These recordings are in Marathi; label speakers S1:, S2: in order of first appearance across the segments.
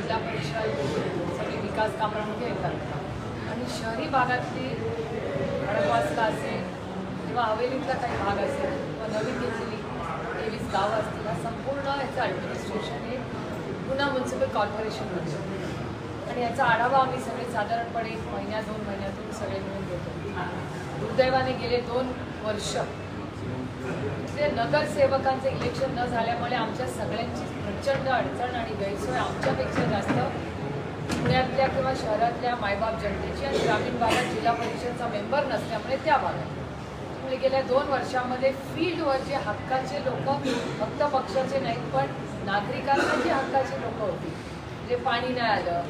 S1: जिल्हा परिषद सगळी विकास कामांमध्ये येतात आणि शहरी भागातली खडकवासला असेल किंवा हवेलीतला काही भाग असेल किंवा नवीन घेतलेली 23 गावं असतील, संपूर्ण याचं ॲडमिनिस्ट्रेशन हे पुणे म्युनिसिपल कॉर्पोरेशनमध्ये आणि याचा आढावा आम्ही सगळे साधारणपणे 1 महिन्या 2 महिन्यातून सगळे मिळून घेतो. दुर्दैवाने गेले 2 वर्ष इथले नगरसेवकांचं इलेक्शन न झाल्यामुळे आमच्या सगळ्यांची प्रचंड अडचण आणि गैरसोय आमच्यापेक्षा जास्त पुण्यातल्या किंवा शहरातल्या मायबाप जनतेची आणि ग्रामीण भागात जिल्हा परिषदचा मेंबर नसल्यामुळे त्या भागात त्यामुळे गेल्या 2 वर्षामध्ये फील्डवर जे हक्काचे लोक फक्त पक्षाचे नाहीत पण नागरिकांना जी हक्काची लोक होती, जे पाणी नाही आलं,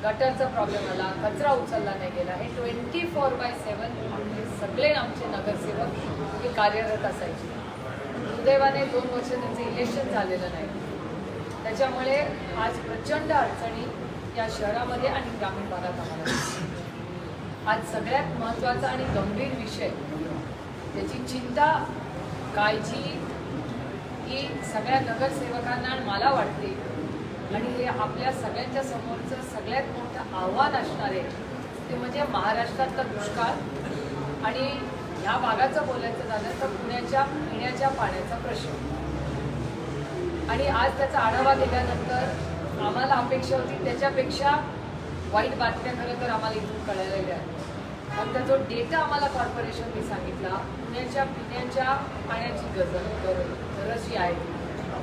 S1: गटरचा प्रॉब्लेम आला, कचरा उचलला नाही गेला, हे 24/7 आपले सगळे आमचे नगरसेवक हे कार्यरत असायचे. दुर्दैवाने 2 वर्ष त्यांचं इलेक्शन झालेलं नाही. त्याच्यामुळे आज प्रचंड अडचणी या शहरामध्ये आणि ग्रामीण भागात आम्हाला दिसतात. आज सगळ्यात महत्त्वाचा आणि गंभीर विषय त्याची चिंता काळजी ही सगळ्या नगरसेवकांना आणि मला वाटते आणि हे आपल्या सगळ्यांच्या समोरचं सगळ्यात मोठं आव्हान असणार आहे ते म्हणजे महाराष्ट्रातला दुष्काळ आणि ह्या भागाचं बोलायचं झालं तर पुण्याच्या पिण्याच्या पाण्याचा प्रश्न. आणि आज त्याचा आढावा घेतल्यानंतर आम्हाला अपेक्षा होती त्याच्यापेक्षा वाईट बातम्या खरं तर आम्हाला इथून कळलेल्या आहेत. फक्त जो डेटा आम्हाला कॉर्पोरेशनने सांगितला पुण्याच्या पिण्याच्या पाण्याची गरज जी आहे,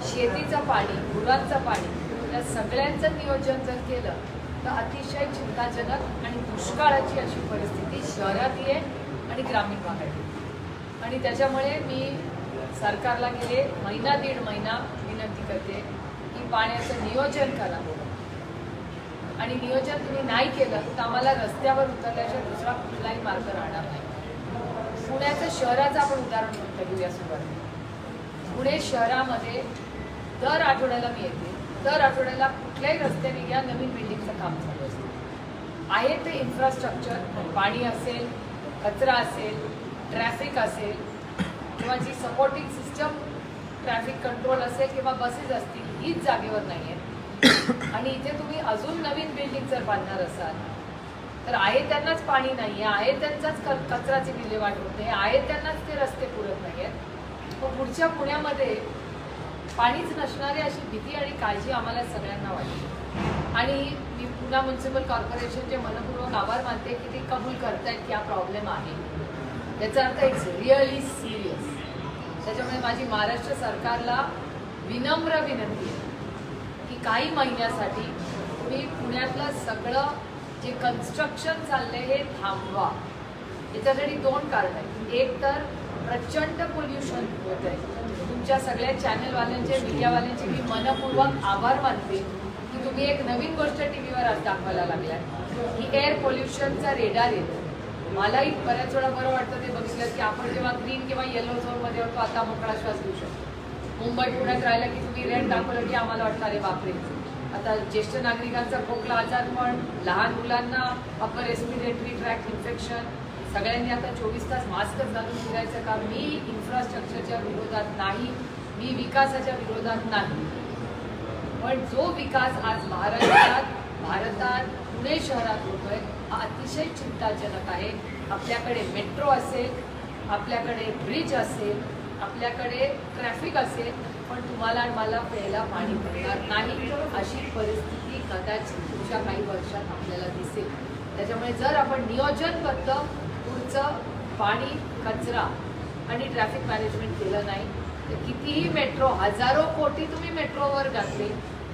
S1: शेतीचं पाणी, गुरांचं पाणी, या सगळ्यांचं नियोजन जर केलं तर अतिशय चिंताजनक आणि दुष्काळाची अशी परिस्थिती शहरातही आहे आणि ग्रामीण भागात आहे. आणि त्याच्यामुळे मी सरकारला गेले 1.5 महिना विनंती करते की पाण्याचं नियोजन करा आणि नियोजन तुम्ही नाही केलं तर आम्हाला रस्त्यावर उतरल्याशिवाय दुसरा कुठलाही मार्ग राहणार नाही. पुण्याचं शहराचं आपण उदाहरण फक्त घेऊया सुरुवात. पुणे शहरामध्ये दर आठवड्याला मी येते, दर आठवड्याला कुठल्याही रस्त्याने घ्या नवीन बिल्डिंगचं काम चालू असतं. आहे ते इन्फ्रास्ट्रक्चर, पाणी असेल, कचरा असेल, ट्रॅफिक असेल किंवा जी सपोर्टिंग सिस्टम ट्रॅफिक कंट्रोल असेल किंवा बसेस असतील, हीच जागेवर नाही आहे. आणि इथे तुम्ही अजून नवीन बिल्डिंग जर बांधणार असाल तर आहे त्यांनाच पाणी नाही आहे, आहे त्यांचाच कचराची विल्हेवाट होते, आहे त्यांनाच ते रस्ते पुरत नाही आहेत. मग पुढच्या पुण्यामध्ये पाणीच नसणारे अशी भीती आणि काळजी आम्हाला सगळ्यांना वाटते. आणि मी पुणे म्युनिसिपल कॉर्पोरेशनचे मनपूर्वक आभार मानते की ते कबूल करतायत की हा प्रॉब्लेम आहे. त्याचा अर्थ इट्स रिअली सिरियस. त्याच्यामुळे माझी महाराष्ट्र सरकारला विनम्र विनंती आहे की काही महिन्यासाठी तुम्ही पुण्यातलं सगळं जे कन्स्ट्रक्शन चाललंय हे थांबवा. याच्यासाठी 2 कारण आहेत. एक तर प्रचंड पोल्युशन होत आहे. तुमच्या सगळ्या चॅनलवाल्यांचे, मीडियावाल्यांचे मी मनपूर्वक आभार मानते की तुम्ही एक नवीन गोष्ट टीव्हीवर आज दाखवायला लागलाय की एअर पोल्युशनचा रेडार येतो. मलाही बऱ्याच वेळा बरं वाटतं ते बघितलं की आपण जेव्हा ग्रीन किंवा येलो झोनमध्ये होतो आता मोकळा श्वास घेऊ शकतो. मुंबई पुण्यात राहिलं की तुम्ही रेड दाखवलं की आम्हाला वाटतं अरे बापरे. आता ज्येष्ठ नागरिकांचा खोकला आजार पण, लहान मुलांना अपर रेस्पिरेटरी ट्रॅक्ट इन्फेक्शन, सगळ्यांनी आता 24 तास मास्कच घालून फिरायचं का? मी इन्फ्रास्ट्रक्चरच्या विरोधात नाही, मी विकासाच्या विरोधात नाही, पण जो विकास आज महाराष्ट्रात, भारतात, पुणे शहरात होतोय हा अतिशय चिंताजनक आहे. आपल्याकडे मेट्रो असेल, आपल्याकडे ब्रिज असेल, आपल्याकडे ट्रॅफिक असेल, पण तुम्हाला आणि मला प्यायला पाणी मिळणार नाही अशी परिस्थिती कदाचित पुढच्या काही वर्षात आपल्याला दिसेल. त्याच्यामुळे जर आपण नियोजनबद्ध पुढचं पाणी, कचरा आणि ट्रॅफिक मॅनेजमेंट केलं नाही तर कितीही मेट्रो, हजारो कोटी तुम्ही मेट्रोवर घातले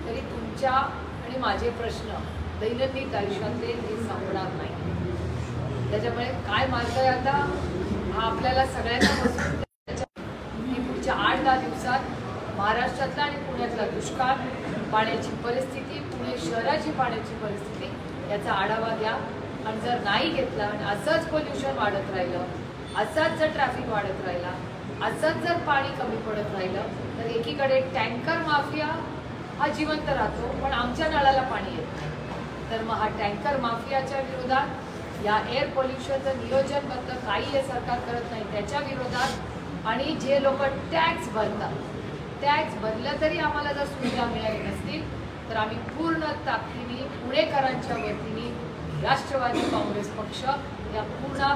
S1: तरी तुमच्या आणि माझे प्रश्न दैनंदिन आयुष्यातले हे संपणार नाही. त्याच्यामुळे काय मार्ग आहे आता हा आपल्याला सगळ्यांना बसून पुढच्या 8-10 दिवसात महाराष्ट्रातला आणि पुण्यातला दुष्काळ, पाण्याची परिस्थिती, पुणे शहराची पाण्याची परिस्थिती याचा आढावा घ्या. आणि जर नाही घेतला आणि असंच पोल्युशन वाढत राहिलं, असाच जर ट्रॅफिक वाढत राहिला, असंच जर पाणी कमी पडत राहिलं तर एकीकडे टँकर माफिया हा जिवंत राहतो पण आमच्या नळाला पाणी येत नाही. तर मग हा टँकर माफियाच्या विरोधात, या एअर पोल्युशनचं नियोजनबद्ध काही हे सरकार करत नाही त्याच्या विरोधात, आणि जे लोक टॅक्स भरतात, टॅक्स भरलं तरी आम्हाला जर सुविधा मिळाली नसतील तर आम्ही पूर्ण ताकदीने पुणेकरांच्या वतीने राष्ट्रवादी काँग्रेस पक्ष या पुन्हा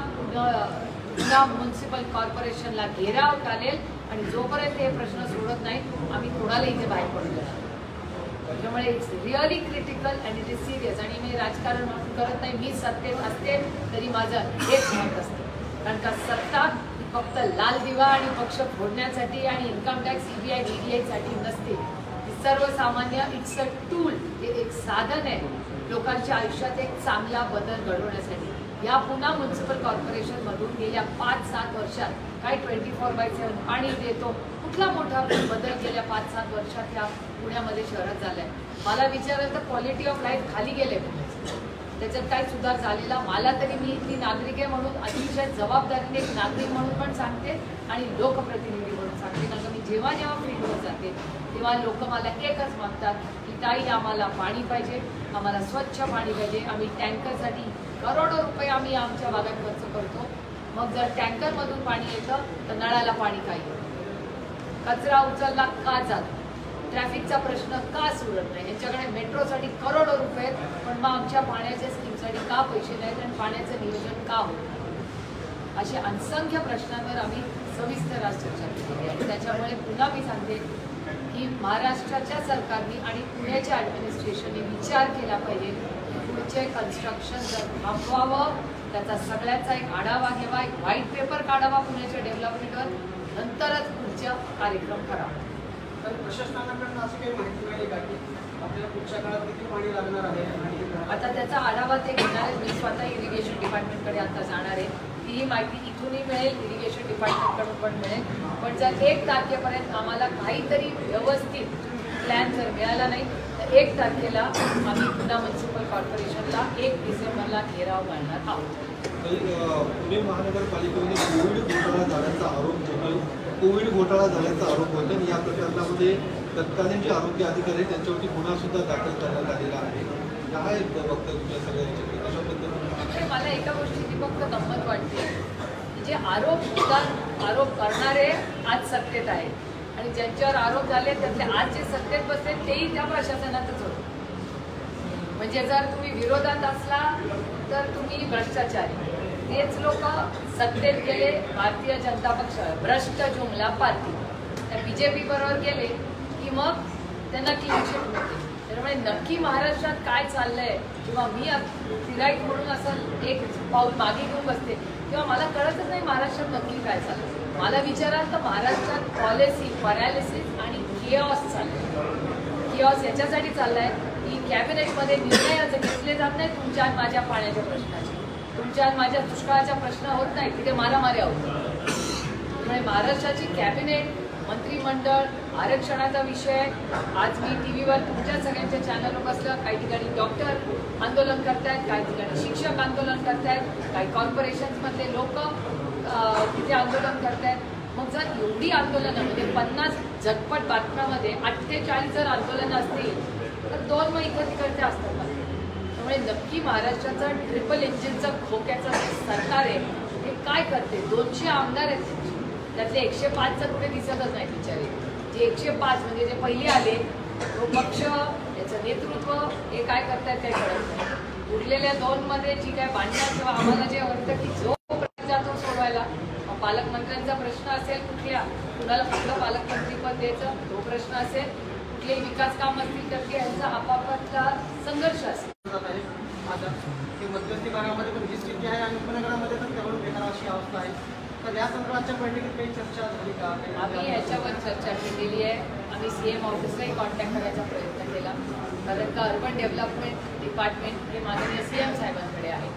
S1: म्युन्सिपल कॉर्पोरेशनला घेराव घालेल आणि जोपर्यंत हे प्रश्न सोडत नाही आम्ही कोणाला इथे बाहेर पडू देणार. त्यामुळे it's really critical and it is serious. आणि मी राजकारण करत नाही, मी सत्तेत असते तरी माझं हेच मत असते. कारण का सत्ता ही फक्त लाल दिवा आणि पक्ष फोडण्यासाठी आणि इन्कम टॅक्स CBI DDI साठी नसते. सर्वसामान्य इट्स अ टूल, हे एक साधन आहे लोकांच्या आयुष्यात एक चांगला बदल घडवण्यासाठी. या पुन्हा म्युन्सिपल कॉर्पोरेशनमधून गेल्या 5-7 वर्षात काही 24/7 पाणी देतो, कुठला मोठा बदल गेल्या 5-7 वर्षात या पुण्यामध्ये शहरात झालाय. मला विचाराल तर क्वालिटी ऑफ लाईफ खाली गेले पुण्याचं, त्याच्यात काही सुधार झालेला मला तरी, मी इथली नागरिक आहे म्हणून अतिशय जबाबदारीने एक नागरिक म्हणून पण सांगते आणि लोकप्रतिनिधी म्हणून सांगते. कारण मी जेव्हा फील्डवर जाते तेव्हा लोक मला एकच मागतात की ताई आम्हाला पाणी पाहिजे, आम्हाला स्वच्छ पाणी पाहिजे. आम्ही टँकरसाठी करोडो रुपये आम्ही आमच्या भागात खर्च करतो. मग जर टँकरमधून पाणी येतं तर नळाला पाणी काय येतं, कचरा उचलला का जातो, ट्रॅफिकचा प्रश्न का सुटत नाही, यांच्याकडे मेट्रोसाठी करोडो रुपये आहेत पण मग आमच्या पाण्याच्या स्कीमसाठी का पैसे नाहीत आणि पाण्याचं नियोजन का होत नाही. असे असंख्य प्रश्नांवर आम्ही सविस्तर आज चर्चा केली आणि त्याच्यामुळे पुन्हा मी सांगते की महाराष्ट्राच्या सरकारने आणि पुण्याच्या ॲडमिनिस्ट्रेशनने विचार केला पाहिजे. पुढचे कन्स्ट्रक्शन जर थांबवावं, त्याचा सगळ्याचा एक आढावा घ्यावा, एक व्हाईट पेपर काढावा पुण्याच्या डेव्हलपमेंटवर, नंतरच पुढचा कार्यक्रम करावा.
S2: प्रशासनाकडून असं काही माहिती मिळेल का की आपल्याला पुढच्या काळात किती पाणी लागणार आहे?
S1: आता त्याचा आढावा ते घेणार आहे. मी स्वतः इरिगेशन डिपार्टमेंटकडे आता जाणार आहे. ती माहिती इथूनही मिळेल, इरिगेशन डिपार्टमेंटकडून पण मिळेल. पण जर 1 तारखेपर्यंत आम्हाला काहीतरी व्यवस्थित प्लॅन जर मिळाला नाही तर 1 तारखेला आम्ही पुन्हा म्युन्सिपल कॉर्पोरेशनला 1 डिसेंबरला घेराव घालणार आहोत.
S3: पुणे महानगरपालिकेमध्ये कोविड घोटाळा झाल्याचा आरोप होता आणि या प्रकरणामध्ये तत्कालीन जे आरोग्य अधिकारी त्यांच्यावरती गुन्हा सुद्धा दाखल करण्यात आलेला आहे. काय बघतं तुमच्या सगळ्यांच्या अशा पद्धतीने?
S1: मला एका गोष्टीची फक्त गंमत वाटते, जे आरोप करणारे आज सत्तेत आहेत आणि ज्यांच्यावर आरोप झाले त्यातले आज जे सत्तेत बसले तेही त्या प्रशासनातच होते. म्हणजे जर तुम्ही विरोधात असला तर तुम्ही भ्रष्टाचारी, तेच लोक सत्तेत गेले भारतीय जनता पक्ष भ्रष्ट जुमला पार्टी त्या BJP बरोबर गेले की मग त्यांना क्लीन चिट मिळते. त्यामुळे नक्की महाराष्ट्रात काय चाललंय किंवा मी फिराईट म्हणून असं एक पाऊल मागे घेऊन बसते किंवा मला कळतच नाही महाराष्ट्रात नक्की काय चाललंय. मला विचाराल तर महाराष्ट्रात पॉलिसी पॅरालिसिस आणि किओस चाललंय. किओस याच्यासाठी चाललाय की कॅबिनेटमध्ये निर्णय घेतले जात नाही तुमच्या माझ्या पाण्याच्या प्रश्नाचे, तुमच्या माझ्या दुष्काळाचा प्रश्न होत नाही, तिथे मारामाऱ्या होतात. त्यामुळे महाराष्ट्राची कॅबिनेट, मंत्रिमंडळ, आरक्षणाचा विषय आज मी टीव्हीवर तुमच्या सगळ्यांच्या चॅनलवर बसलं. काही ठिकाणी डॉक्टर आंदोलन करतायत, काही ठिकाणी शिक्षक आंदोलन करतायत, काही कॉर्पोरेशन्समधले लोक तिथे आंदोलन करतायत. मग जर एवढी आंदोलनं म्हणजे 50 झटपट बातम्यामध्ये 48 जर आंदोलनं असतील तर 2 मग इथं तिकडचे असतात. त्यामुळे नक्की महाराष्ट्राचं ट्रिपल इंजिनचं खोक्याचं सरकार आहे हे काय करते. 200 आमदार आहेत त्यांचे, त्यातले 105 रुपये दिसतच नाही बिचारे. जे 105 म्हणजे जे पहिले आले तो पक्ष, त्याचं नेतृत्व हे काय करतायत काही कळत नाही. उरलेल्या 2 मध्ये जी काय भांडणं किंवा आम्हाला जे वाटतं की जो जातो सोडवायला, पालकमंत्र्यांचा प्रश्न असेल, कुणाला कुठलं पालकमंत्रीपद द्यायचं तो प्रश्न असेल, कुठलेही विकास काम असतील तर यांचा आपापला संघर्ष असेल.
S2: मध्यवर्ती भागामध्ये पण ही स्थिती आहे आणि उपनगरामध्ये पण तेवढं बेकार अशी अवस्था आहे. तर या संदर्भाच्या बैठकीत काही चर्चा झाली का?
S1: आम्ही याच्यावर चर्चा केलेली आहे. आम्ही CM ऑफिसलाही कॉन्टॅक्ट करायचा प्रयत्न केला, कारण का अर्बन डेव्हलपमेंट डिपार्टमेंट हे माननीय CM साहेबांकडे आहे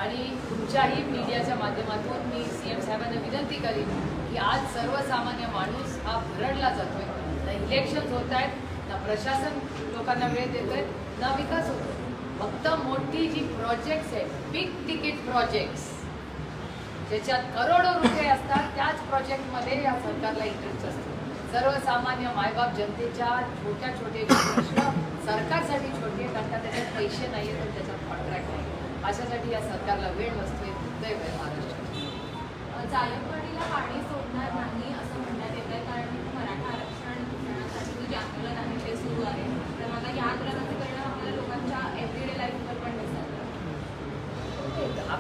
S1: आणि तुमच्याही मीडियाच्या माध्यमातून मी CM साहेबांना विनंती करीन की आज सर्वसामान्य माणूस हा भरडला जातोय. ना इलेक्शन्स होत आहेत, ना प्रशासन लोकांना वेळ देतोय, ना विकास होतो. फक्त मोठी जी प्रोजेक्ट्स आहेत, बिग तिकीट प्रोजेक्ट्स ज्याच्यात करोडो रुपये असतात, त्याच प्रोजेक्टमध्ये या सरकारला इंटरेस्ट असतो. सर्वसामान्य मायबाप जनतेच्या छोट्या प्रश्न सरकारसाठी छोटे, कारण का त्याच्यात पैसे नाही आहेत, त्याच्यात कॉन्ट्रॅक्ट नाही. अशासाठी या सरकारला वेळ नसतोय. दुर्दैव आहे महाराष्ट्रात.
S4: जायकवाडीला पाणी सोडणार नाही असं म्हणण्यात येत आहे, कारण मराठा आरक्षण घेण्यासाठी जे आंदोलन आहे ते सुरू आहे. तर मला या आंदोलनात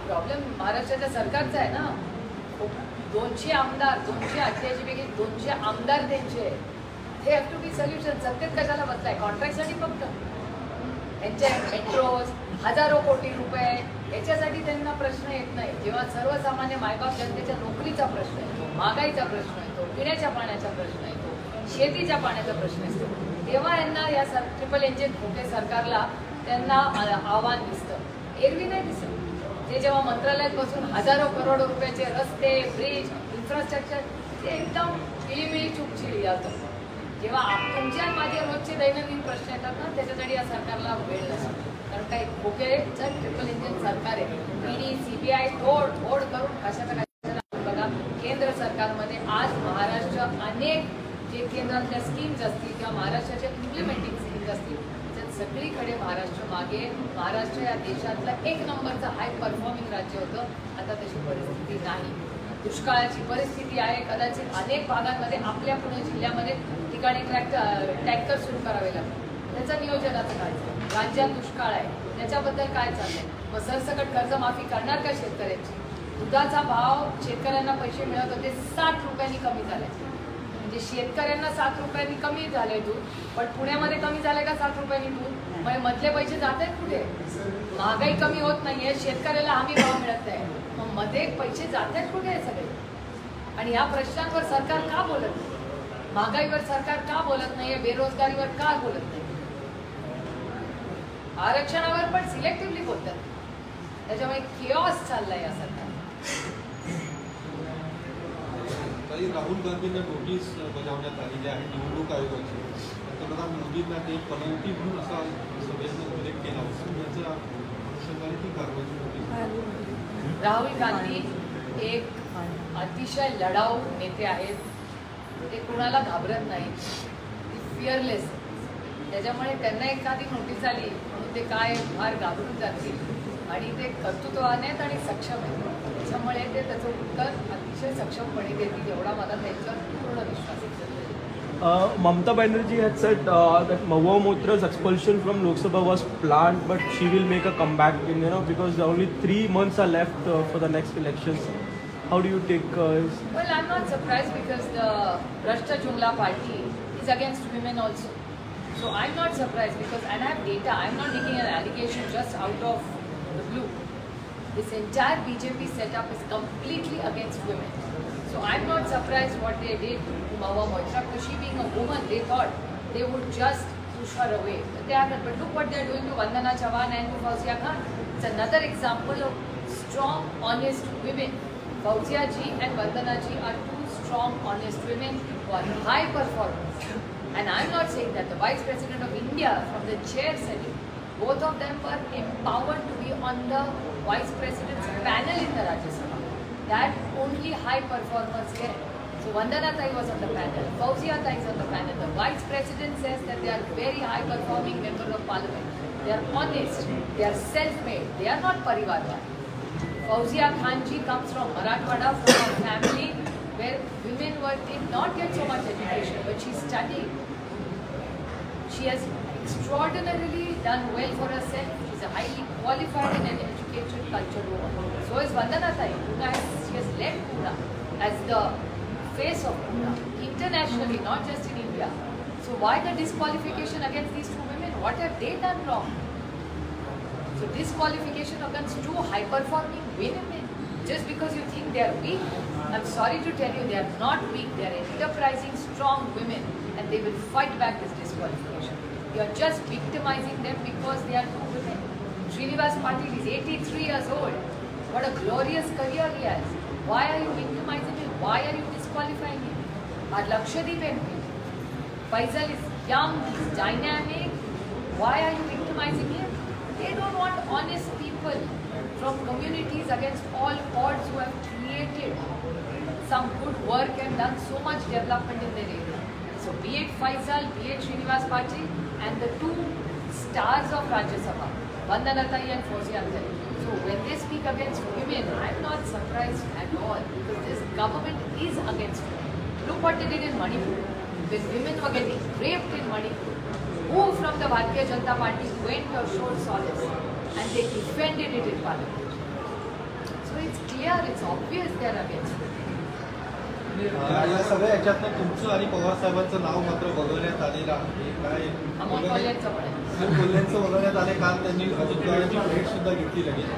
S1: प्रॉब्लेम महाराष्ट्राच्या सरकारचा आहे ना. 200 आमदार, 288 पैकी 200 आमदार त्यांचे आहे. हे हॅव टू बी सोल्युशन. सत्तेत कशाला बसलाय? कॉन्ट्रॅक्टसाठी फक्त. त्यांचे मेट्रोज, हजारो कोटी रुपये याच्यासाठी त्यांना प्रश्न येत नाही. जेव्हा सर्वसामान्य मायबाप जनतेच्या नोकरीचा प्रश्न येतो, महागाईचा प्रश्न येतो, पिण्याच्या पाण्याचा प्रश्न येतो, शेतीच्या पाण्याचा प्रश्न येतो, तेव्हा यांना या ट्रिपल इंजिन खोके सरकारला त्यांना आव्हान दिसतं. एरवी नाही दिसत. ते जेव्हा मंत्रालयात बसून हजारो करोड रुपयाचे रस्ते, ब्रिज, इन्फ्रास्ट्रक्चर ते एकदम मिळीमिळी चुकचिली जातं. जेव्हा तुमच्या माझे रोजचे दैनंदिन प्रश्न येतात ना, त्याच्यासाठी या सरकारला वेळ नसतो. कारण काही खोकेचं ट्रिपल इंजिन सरकार आहे. ईडी, CBI तोड करून कशाचा बघा. केंद्र सरकारमध्ये आज महाराष्ट्र अनेक जे केंद्रातल्या स्कीम्स असतील किंवा महाराष्ट्राच्या इम्प्लिमेंटिंग स्कीम्स असतील त्याच्यात सगळीकडे महाराष्ट्र मागे. महाराष्ट्र या देशातलं 1 नंबरचं हाय परफॉर्मिंग राज्य होतं. आता तशी परिस्थिती नाही. दुष्काळाची परिस्थिती आहे. कदाचित अनेक भागांमध्ये आपल्या पुणे जिल्ह्यामध्ये ठिकाणी टँकर सुरू करावे लागतात. त्याचं नियोजनाचं काय चाललं? राज्यात दुष्काळ आहे, त्याच्याबद्दल काय चाललंय? मग सरसकट कर्जमाफी करणार का शेतकऱ्यांची? दुधाचा भाव शेतकऱ्यांना पैसे मिळत होते 60 रुपयांनी कमी झाले. म्हणजे शेतकऱ्यांना 7 रुपयांनी कमी झालंय दूध, पण पुण्यामध्ये कमी झालंय का 60 रुपयांनी दूध? म्हणजे मधले पैसे जात आहेत कुठे? महागाई कमी होत नाहीये, शेतकऱ्याला हमी भाव मिळत आहे, मग मध्ये पैसे जात आहेत कुठे सगळे? आणि या प्रश्नांवर सरकार का बोलत नाही? महागाईवर सरकार का बोलत नाहीये? बेरोजगारीवर का बोलत नाही? आरक्षणावर पण सिलेक्टिव्हली बोलतात. त्याच्यामुळे किऑस चाललाय या सरकार.
S3: राहुल गांधींना नोटीस बजावण्यात आलेली आहे निवडणूक आयोगाची. पंतप्रधान मोदींना ते पनौती म्हणून असा सभेने उल्लेख केला होता. याच्या अनुषंगाने ती कारवाई होती.
S1: राहुल गांधी एक अतिशय लढाऊ नेते आहेत. ते कुणाला घाबरत नाहीत. फिअरलेस. त्याच्यामुळे त्यांना एखादी नोटीस आली म्हणून ते काय फार घाबरून जातील आणि ते कर्तृत्वाने आहेत आणि सक्षम आहेत. त्याच्यामुळे ते त्याचं उत्तर अतिशय सक्षमपणे देतील एवढा मला त्यांच्यावर पूर्ण विश्वास आहे.
S5: Mamata Banerjee had said that Mahua Moitra's expulsion from Lok Sabha was planned, but she will make a comeback because only 3 months are left for the next elections. How do you take
S1: Well, I'm not surprised because the Rashtra Jumla party is against women also. So I'm not surprised because, and I have data, I'm not making an allegation just out of the blue. This entire BJP setup is completely against women. So I'm not surprised what they did to Mahua Moitra, because she being a woman, they thought they would just push her away. But they haven't. But look what they're doing to Vandana Chavan and to Fauzia Khan. It's another example of strong, honest women. Fauzia ji and Vandana ji are two strong, honest women who are high performers. And I'm not saying that the Vice President of India from the chair said it. Both of them were empowered to be on the Vice President's panel in the Rajya Sabha. That only high performers get. So Vandana Tai was on the panel, Fauzia Tai is on the panel. The Vice President says that they are very high performing members of parliament. They are honest, they are self-made, they are not parivarwar. Fauzia Khan ji comes from Marathwada, from a family where women did not get so much education, but she studied. She has extraordinarily done well for herself. She is a highly qualified and an educated cultured woman. So is Vandana Tai. She has led Pune as the face of Pune internationally, not just in India. So why the disqualification against these two women? What have they done wrong? So disqualification against two high-performing women just because you think they are weak. I'm sorry to tell you, they are not weak. They are enterprising, strong women, and they will fight back this disqualification. You are just victimizing them because they are two women. Srinivas Patil is 83 years old. What a glorious career he has. Why are you victimizing him? Why are you disqualifying him? Our Lakshadweep MP, Faisal is young, he's dynamic. Why are you victimizing him? They don't want honest people from communities against all odds who have created some good work and done so much development in their area. So be it Faisal, be it Srinivas Patil, and the two stars of Rajya Sabha, Vandana Tai and Fauzia Tai. So when they speak against women, I'm not surprised at all because this government is against women. Look what they did in Manipur. When women were getting raped in Manipur, who from the Bharatiya Janata Party went or showed solace and they defended it in Parliament. So it's clear, it's obvious they are against it.
S3: या सगळ्या याच्यातनं तुमचं आणि पवार साहेबांचं नाव मात्र वगळण्यात आलेलं आहे. काय
S1: अमोल कोल्हेंचं पण आहे.
S3: अमोल कोल्हेंचं वगळण्यात आले, काल त्यांनी अजित पवारांची भेट सुद्धा घेतली लगेच.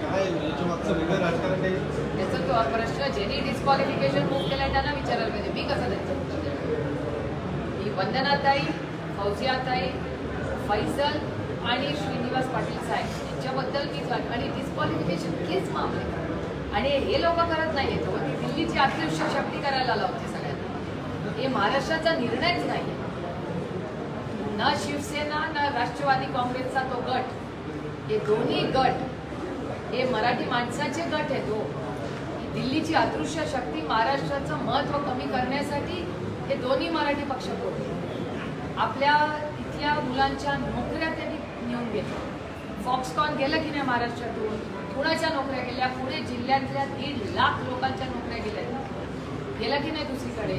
S3: काय याच्या मागचं वेगळं राजकारण आहे?
S1: त्याचा तो प्रश्न ज्यांनी डिस्क्वालिफिकेशन मूव केलाय त्यांना विचारायला पाहिजे. मी कसं त्यांचं उत्तर देणार? ही वंदनाताई, फौजियाताई, फैसल आणि श्रीनिवास पाटील साहेब यांच्याबद्दल मीच आणि डिस्क्वालिफिकेशन केस मामले आणि हे लोक करत नाही येतो. ती दिल्लीची अतिशय शक्ती करायला लावते सगळ्यांना. हे महाराष्ट्राचा निर्णयच नाही. ना शिवसेना ना राष्ट्रवादी काँग्रेसचा तो गट, हे दोन्ही गट हे मराठी माणसाचे गट आहेत. दिल्लीची अदृश्य शक्ती महाराष्ट्राचं महत्त्व कमी करण्यासाठी हे दोन्ही मराठी पक्ष बोलले. आपल्या इथल्या मुलांच्या नोकऱ्या त्यांनी नेऊन घेतल्या. फॉक्सकॉन गेलं की नाही महाराष्ट्रातून, पुण्याच्या नोकऱ्या गेल्या, पुणे जिल्ह्यातल्या 1.5 लाख लोकांच्या नोकऱ्या गेल्या. गेलं की नाही दुसरीकडे.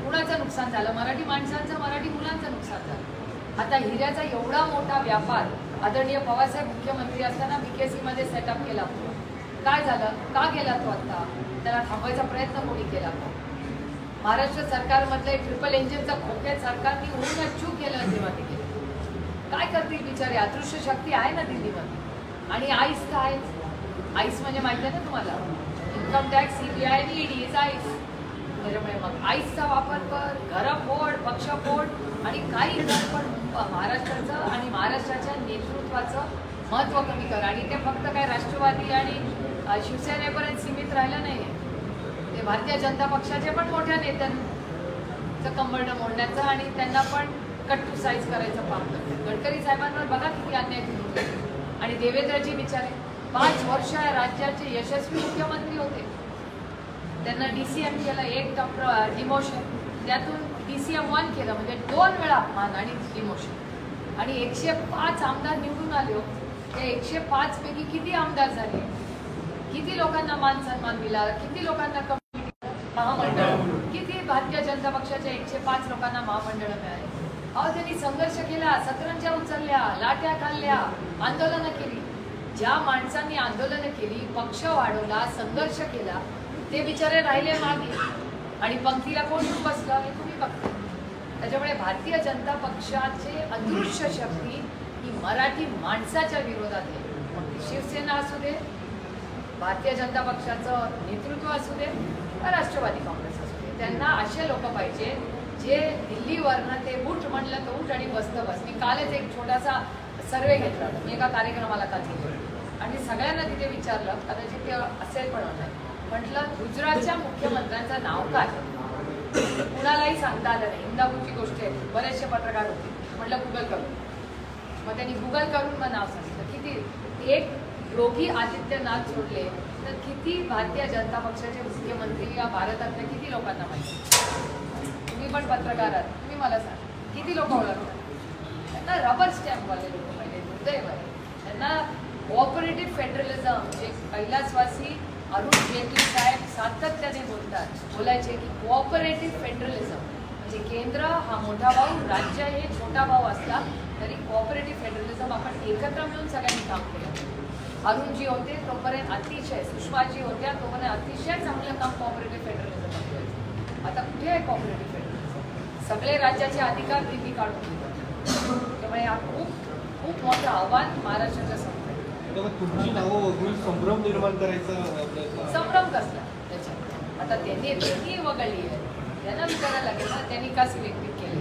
S1: पुण्याचं नुकसान झालं, मराठी माणसांचं, मराठी मुलांचं नुकसान झालं. आता हिऱ्याचा एवढा मोठा व्यापार आदरणीय पवारसाहेब मुख्यमंत्री असताना BKC मध्ये सेटअप केला. काय झालं? का गेला तो आता? त्याला थांबवायचा प्रयत्न कोणी केला? महाराष्ट्र सरकारमधले ट्रिपल इंजिनचा खोक्यात सरकारने होऊन चूक केलं तेव्हा ते केलं. काय करतील बिचारे? अदृश्य शक्ती आहे ना दिल्लीमध्ये. आणि आईस तर आहेच. आईस म्हणजे माहिती आहे ना तुम्हाला, इन्कम टॅक्स, CBI आणि ED इज आईस. त्याच्यामुळे मग आईसचा वापर कर, घरं फोड, पक्ष फोड आणि काही कर, पण महाराष्ट्राचं आणि महाराष्ट्राच्या नेतृत्वाचं महत्त्व कमी कर. आणि ते फक्त काय राष्ट्रवादी आणि शिवसेनेपर्यंत सीमित राहिलं नाही. ते भारतीय जनता पक्षाचे पण मोठ्या नेत्यांचं कंबरडं मोडण्याचं आणि त्यांना पण कट्टू साईज करायचं काम करतं. गडकरी साहेबांवर बघा किती अन्याय केले. आणि देवेंद्रजी बिचारे 5 वर्ष राज्याचे यशस्वी मुख्यमंत्री होते. त्यांना DCM केलं, 1 डिमोशन, त्यातून DCM 1 केलं, म्हणजे 2 वेळा अपमान आणि डिमोशन. आणि 105 आमदार निवडून आले. त्या 105 पैकी किती आमदार झाले? किती लोकांना मान सन्मान दिला? किती लोकांना महामंडळ? किती भारतीय जनता पक्षाच्या 105 लोकांना महामंडळ मिळाले? अहो, त्यांनी संघर्ष केला, सतरंज्या उचलल्या, लाट्या खाल्ल्या, आंदोलनं केली. ज्या माणसांनी आंदोलनं केली, पक्ष वाढवला, संघर्ष केला, ते बिचारे राहिले मागे आणि पंक्तीला कोण बसलं हे तुम्ही बघता. त्याच्यामुळे भारतीय जनता पक्षाचे अदृश्य शक्ती ही मराठी माणसाच्या विरोधात आहे. मग ती शिवसेना असू दे, भारतीय जनता पक्षाचं नेतृत्व असू दे, राष्ट्रवादी काँग्रेस असू दे, त्यांना असे लोक पाहिजे जे दिल्लीवरनं ते उठ म्हणलं तर उठ आणि बसतं बस. मी कालच एक छोटासा सर्वे घेतला होता. मी एका कार्यक्रमाला काल गेले आणि सगळ्यांना तिथे विचारलं, कदाचित ते असेल पण नाही, म्हटलं गुजरातच्या मुख्यमंत्र्यांचं नाव काय? कुणालाही सांगता आलं नाही. इंदापूरची गोष्ट आहे, बरेचसे पत्रकार होते. म्हटलं गुगल करून. मग त्यांनी गुगल करून मग नाव सांगितलं. किती? एक योगी आदित्यनाथ सोडले तर किती भारतीय जनता पक्षाचे मुख्यमंत्री या भारतातल्या किती लोकांना माहिती? तुम्ही पण पत्रकार आहात, तुम्ही मला सांगा किती लोक ओळखतात? त्यांना रबर स्टॅम्पवाले लोक पाहिजे, दुर्दैवाने. त्यांना कोऑपरेटिव्ह फेडरलिझम, जे कैलासवासी अरुण जेटली साहेब सातत्याने बोलायचे की कोऑपरेटिव्ह फेडरलिझम म्हणजे केंद्र हा मोठा भाऊ, राज्य हे छोटा भाऊ असला तरी कोऑपरेटिव्ह फेडरलिझम आपण एकत्र मिळून सगळ्यांनी काम केलं. अरुणजी होते तोपर्यंत अतिशय, सुषमाजी होत्या तोपर्यंत अतिशय चांगलं काम कोऑपरेटिव्ह फेडरलिझम केलं. आता कुठे आहे कोऑपरेटिव्ह फेडरलिझम? सगळे राज्याचे अधिकार दिल्ली काढून घेतात. त्यामुळे हा खूप मोठं आव्हान महाराष्ट्राच्या समोर आहे.
S3: तुमची नावं वगळून संभ्रम निर्माण करायचा
S1: संभ्रम कसला त्याच्यात? आता त्यांनी वगळली आहे, त्यांना विचारायला लागेल ना त्यांनी का सिलेक्ट केले.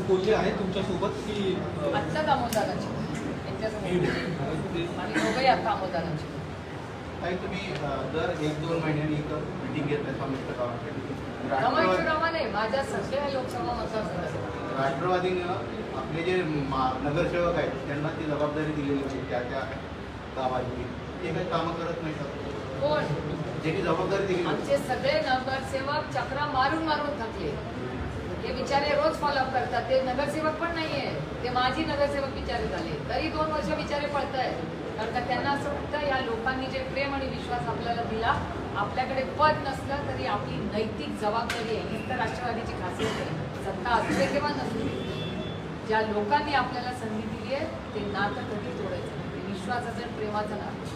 S3: कोल्हे आहे तुमच्यासोबत की
S1: आत्ताच अमोलदारांची त्यांच्यासमोर आणि दोघंही आता अमोलदारांची.
S2: काही तुम्ही दर 1-2 महिन्यांनी इथं मिटिंग घेत आहे स्वामित्व गावाकडे.
S1: रमाईश्वरामा नाही, माझ्या सगळ्या लोकसभा मतदारसंघात
S2: राष्ट्रवादीनं आपले जे नगरसेवक आहेत त्यांना ती जबाबदारी दिलेली होती त्या गावाची, ते काही कामं करत नाही सर.
S1: कोण?
S2: ज्यांनी जबाबदारी दिली
S1: आमचे सगळे नगरसेवक चक्रा मारून थकले. हे बिचारे रोज फॉलोअप करतात. ते नगरसेवक पण नाहीये, ते माजी नगरसेवक बिचारे झाले तरी 2 वर्ष बिचारे पळत आहेत. कारण का त्यांना असं वाटतं या लोकांनी जे प्रेम आणि विश्वास आपल्याला दिला, आपल्याकडे पद नसलं तरी आपली नैतिक जबाबदारी आहे. हीच तर राष्ट्रवादीची खासियत आहे. सत्ता असते किंवा नसते, ज्या लोकांनी आपल्याला संधी दिली आहे ते नातं कधी तोडायचं नाही. ते विश्वासाचं प्रेमाचं नातं.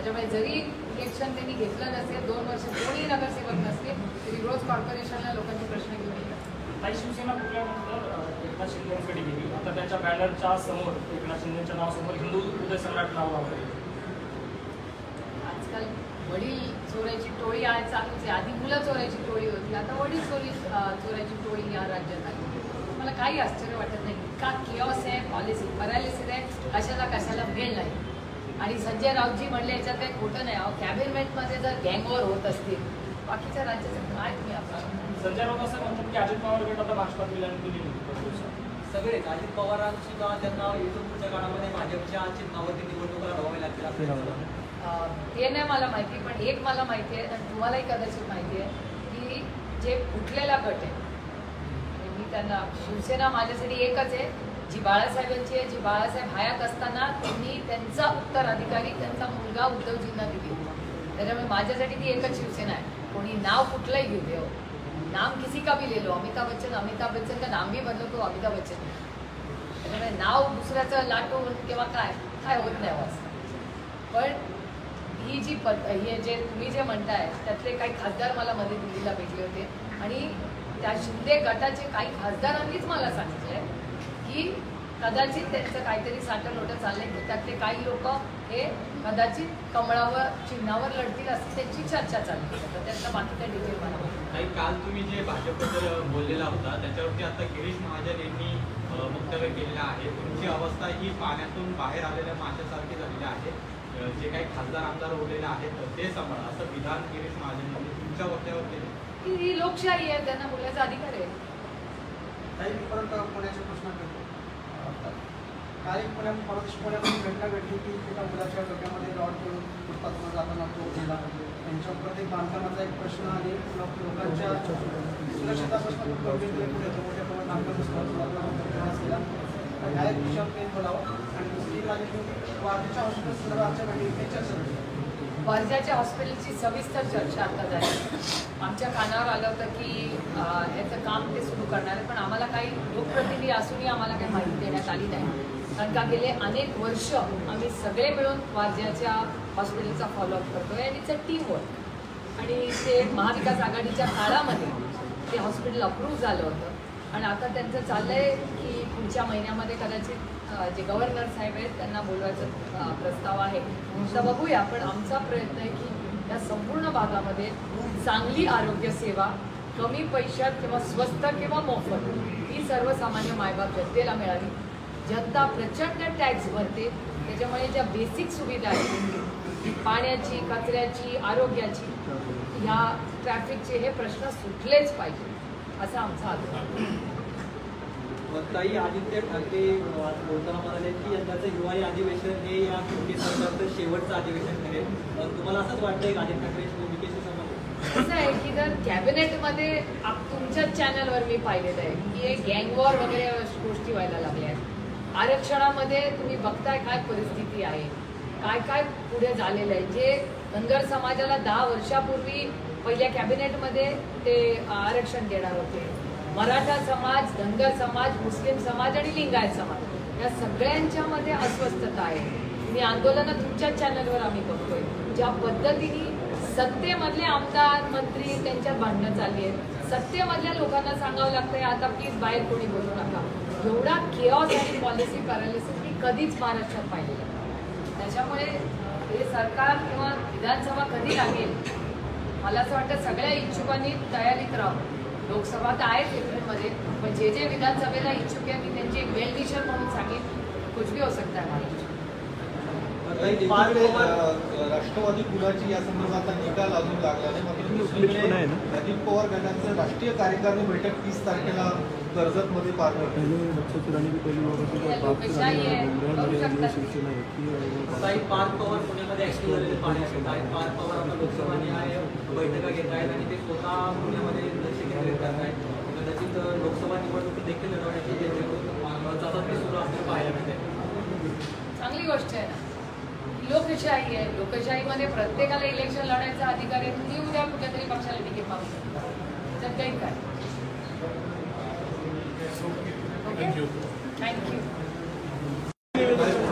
S1: त्याच्यामुळे जरी इलेक्शन त्यांनी घेतलं नसेल 2 वर्ष कोणी नगरसेवक नसले तरी रोज कॉर्पोरेशनला लोकांचे प्रश्न घेऊन येतात.
S6: काही शिवसेना कुठल्यानंतर एकनाथ शिंदेकडे गेली. आता त्यांच्या बॅनरच्या समोर एकनाथ शिंदेच्या नावासमोर हिंदू उदय सम्राट नाव लावलं.
S1: आजकाल वडील चोरायची टोळी आज चालूच आहे. आधी मुलं चोरायची टोळी होती, आता वडील चोरायची टोळी या राज्यात आली. मला काही आश्चर्य वाटत नाही. इतका किऑस आहे, पॉलिसी पॅरालिसिस आहे, कशाला वेळ नाही. आणि संजय राऊतजी म्हणले याच्यात काही खोटं नाही. कॅबिनेटमध्ये जर गँगवॉर होत असतील बाकीच्या राज्याचं काय तुम्ही आपला
S6: संजय राऊत असं म्हणतात की अजित पवार गट आता भाजपात गेल्याने दिली.
S7: सगळेच अजित पवारांची सुद्धा त्यांना येऊन पुढच्या काळामध्ये भाजपच्या चिन्हावरती निवडणुका लढवाव्या लागतील.
S1: ते नाही मला माहिती, पण एक मला माहिती आहे आणि तुम्हालाही कदाचित माहिती आहे की जे फुटलेला गट आहे, मी त्यांना शिवसेना माझ्यासाठी एकच आहे जी बाळासाहेबांची आहे, जी बाळासाहेब हयात असताना त्यांनी त्यांचा उत्तराधिकारी त्यांचा मुलगा उद्धवजींना दिली. त्याच्यामुळे माझ्यासाठी ती एकच शिवसेना आहे. कोणी नाव कुठलंही घेऊ दे, नाम किसी का भी ले लो, अमिताभ बच्चन का नाम भी बदलो तो अमिताभ बच्चन. त्याच्यामुळे नाव दुसऱ्याचं लाटून किंवा काय होत नाही असं. पण ही जी हे जे तुम्ही जे म्हणताय त्यातले काही खासदार मला मध्ये दिल्लीला भेटले होते आणि त्या शिंदे गटाचे काही खासदारांनीच मला सांगितलंय की कदाचित त्यांचं काहीतरी साठं चाललंय की त्यातले काही लोक हे कदाचित कमळावर चिन्हावर लढतील असं त्यांची चर्चा चालली. तर त्यातलं बाकी काही डिटेल मला
S7: काही काल तुम्ही जे भाजपबद्दल बोललेला होता त्याच्यावरती आता गिरीश महाजन यांनी वक्तव्य केलेलं आहे. तुमची अवस्था ही पाण्यातून बाहेर आलेल्या माशासारखी झालेली आहे. जे काही खासदार आमदार उरलेले आहेत ते सांभाळा असं विधान गिरीश महाजन यांनी तुमच्या वक्तव्यावर केले.
S1: ही लोकशाही आहे, त्यांना बोलण्याचा अधिकार आहे.
S8: काही परत पुण्याचे प्रश्न करतो. काही पुण्यामध्ये घटना घडली की एका मुलाच्या डोक्यामध्ये रॉड करून फुटपाथवर जाताना तो गेला. त्यांच्या प्रत्येक बांधकामाचा एक प्रश्न आणि लोकांच्या सुरक्षेचा प्रश्न खूप गंभीर पुढे येतो. मोठ्या प्रमाणात केला ह्या एक विषयावर पेन बोलावं. आणि दुसरी माझी वाढीच्या हॉस्पिटल संदर्भाच्या घटनेची चर्चा झाली.
S1: वर्ध्याच्या हॉस्पिटलची सविस्तर चर्चा आता झाली. आमच्या कानावर आलं होतं की याचं काम ते सुरू करणार आहे, पण आम्हाला काही लोकप्रतिनिधी असूनही आम्हाला काही माहिती देण्यात आली नाही. कारण का गेले अनेक वर्ष आम्ही सगळे मिळून वर्ध्याच्या हॉस्पिटलचा फॉलोअप करतोय आणि इट्स अ टीम वर्क. आणि ते महाविकास आघाडीच्या काळामध्ये ते हॉस्पिटल अप्रूव्ह झालं होतं आणि आता त्यांचं चाललं आहे की पुढच्या महिन्यामध्ये कदाचित जे गव्हर्नर साहेब आहेत त्यांना बोलवायचा प्रस्ताव आहे. तर बघूया, पण आमचा प्रयत्न आहे की या संपूर्ण भागामध्ये चांगली आरोग्यसेवा कमी पैशात किंवा स्वस्त किंवा मोफत ही सर्वसामान्य मायबाप जनतेला मिळावी. जनता प्रचंड टॅक्स भरते, त्याच्यामुळे ज्या बेसिक सुविधा आहेत पाण्याची, कचऱ्याची, आरोग्याची, ह्या ट्रॅफिकचे हे प्रश्न सुटलेच पाहिजे असा आमचा आग्रह.
S7: ताई आदित्य ठाकरे आज बोलताना म्हणाले की यंदाचं हिवाळी अधिवेशन हे या मोदी सरकारचं शेवटचं अधिवेशन ठरेल. तुम्हाला असंच वाटतंय का आदित्य ठाकरेंची भूमिकेशी संबंधित?
S1: असं आहे की जर कॅबिनेटमध्ये तुमच्याच चॅनलवर मी पाहिलेलं आहे की हे गँगवॉर वगैरे गोष्टी व्हायला लागल्या आहेत. आरक्षणामध्ये तुम्ही बघताय काय परिस्थिती आहे, काय पुढे झालेलं आहे. जे धनगर समाजाला 10 वर्षापूर्वी पहिल्या कॅबिनेटमध्ये ते आरक्षण देणार होते, मराठा समाज, धनगर समाज, मुस्लिम समाज आणि लिंगायत समाज या सगळ्यांच्यामध्ये अस्वस्थता आहे. मी आंदोलनं तुमच्याच चॅनलवर आम्ही बघतोय. ज्या पद्धतीने सत्तेमधले आमदार मंत्री त्यांच्यात भांडणं चालली आहेत, सत्तेमधल्या लोकांना सांगावं लागतंय आता प्लीज बाहेर कोणी बोलू नका. एवढा केऑस आणि पॉलिसी पॅरालिसिस मी कधीच महाराष्ट्रात पाहिलेलं नाही. त्याच्यामुळे हे सरकार किंवा विधानसभा कधी लागेल मला असं वाटतं सगळ्या इच्छुकांनी तयारीत राहावं. लोकसभा तर आहेच एप्रिलमध्ये, पण जे जे विधानसभेला इच्छुक आहे मी त्यांची एक वेल विशर म्हणून सांगेन. कुछ भी हो सकता है महाराष्ट्र.
S3: राष्ट्रवादी कुलाची या संदर्भात निकाल अजून लागला नाही. मात्र अजित पवार गटाचं राष्ट्रीय कार्यकारिणी बैठक 30 तारखेला कर्जतमध्ये पार पडली.
S7: पार्थ पवार पुण्यामध्ये ऍक्टिव्ह झालेले पाहण्यासाठी आहेत. पार्थ पवार आता लोकसभा बैठका घेत आहेत आणि ते स्वतः पुण्यामध्ये लक्ष केंद्रित करत आहेत. कदाचित लोकसभा निवडणुकी देखील लढवण्याची चाचपणी सुरू असणे पाहायला मिळते.
S1: चांगली गोष्ट आहे ना. लोकशाही आहे, लोकशाहीमध्ये प्रत्येकाला इलेक्शन लढायचा अधिकार आहे. तुम्ही उद्या कुठल्यातरी पक्षाला तिकीट मागू शकता, तर काही काय. थँक्यू.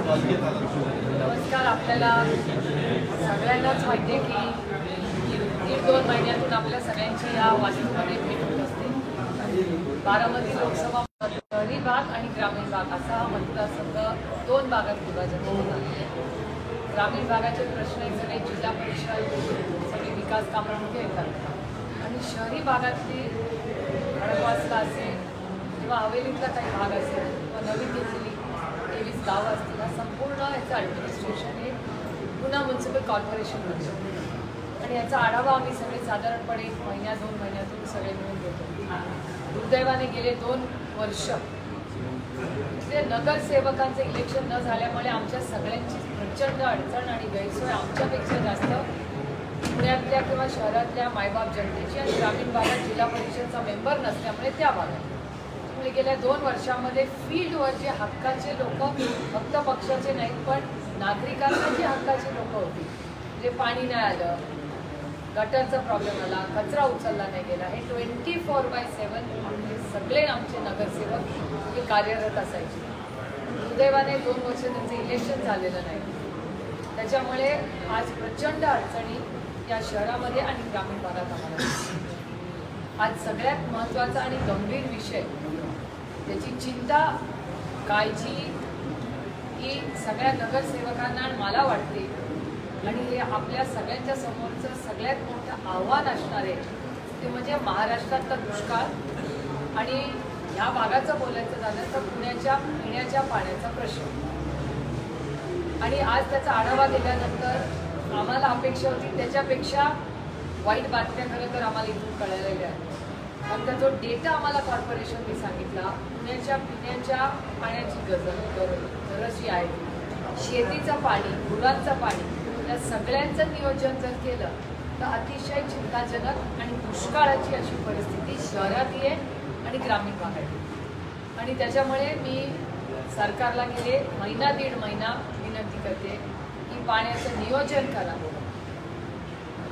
S3: पालिकेत आला.
S1: नमस्कार. आपल्याला सगळ्यांनाच माहिती आहे की 1-2 महिन्यातून आपल्या सगळ्यांची या वास्तूमध्ये भेट होत असते. बारामती लोकसभा शहरी भाग आणि ग्रामीण भाग असा हा मतदारसंघ 2 भागात विभाजन केलं आहे. ग्रामीण भागाचे प्रश्न हे सगळे जिल्हा परिषद सगळे विकास कामांमध्ये येतात आणि शहरी भागातली खडकवासला असेल किंवा हवेलीतला काही भाग असेल किंवा नवीन घेतलेली 23 गावं असतील, हा संपूर्ण याचं ॲडमिनिस्ट्रेशन हे पुन्हा म्युन्सिपल कॉर्पोरेशन करतो आणि याचा आढावा आम्ही सगळे साधारणपणे 1 महिन्या 2 महिन्यातून सगळे मिळून घेतो. दुर्दैवाने गेले 2 वर्ष इथले नगरसेवकांचे इलेक्शन न झाल्यामुळे आमच्या सगळ्यांची प्रचंड अडचण आणि गैरसोय आमच्यापेक्षा जास्त पुण्यातल्या किंवा शहरातल्या मायबाप जनतेची आणि ग्रामीण भागात जिल्हा परिषदचा मेंबर नसल्यामुळे त्या भागात त्यामुळे गेल्या 2 वर्षामध्ये फील्डवर जे हक्काचे लोक, फक्त पक्षाचे नाहीत पण नागरिकांना जी हक्काची लोक होती, जे पाणी नाही आलं, गटरचा प्रॉब्लेम आला, कचरा उचलला नाही गेला, हे 24/7 सगळे आमचे नगरसेवक हे कार्यरत असायचे. दुर्दैवाने 2 वर्ष त्यांचं इलेक्शन झालेलं नाही. त्याच्यामुळे आज प्रचंड अडचणी या शहरामध्ये आणि ग्रामीण भागात आम्हाला दिसतात. आज सगळ्यात महत्त्वाचा आणि गंभीर विषय, त्याची चिंता, काळजी ही सगळ्या नगरसेवकांना आणि मला वाटते आणि हे आपल्या सगळ्यांच्या समोरचं सगळ्यात मोठं आव्हान असणार आहे ते म्हणजे महाराष्ट्रातला दुष्काळ आणि ह्या भागाचं बोलायचं झालं तर पुण्याच्या पिण्याच्या पाण्याचा प्रश्न. आणि आज त्याचा आढावा दिल्यानंतर आम्हाला अपेक्षा होती त्याच्यापेक्षा वाईट बातम्या खरं तर आम्हाला इथून कळायला गेल्या. नंतर जो डेटा आम्हाला कॉर्पोरेशनने सांगितला, पुण्याच्या पिण्याच्या पाण्याची गरज जी आहे, शेतीचं पाणी, गुरांचं पाणी, या सगळ्यांचं नियोजन जर केलं तर अतिशय चिंताजनक आणि दुष्काळाची अशी परिस्थिती शहरातही आहे आणि ग्रामीण भागात. आणि त्याच्यामुळे मी सरकारला गेले 1-1.5 महिना विनंती करते की पाण्याचं नियोजन करा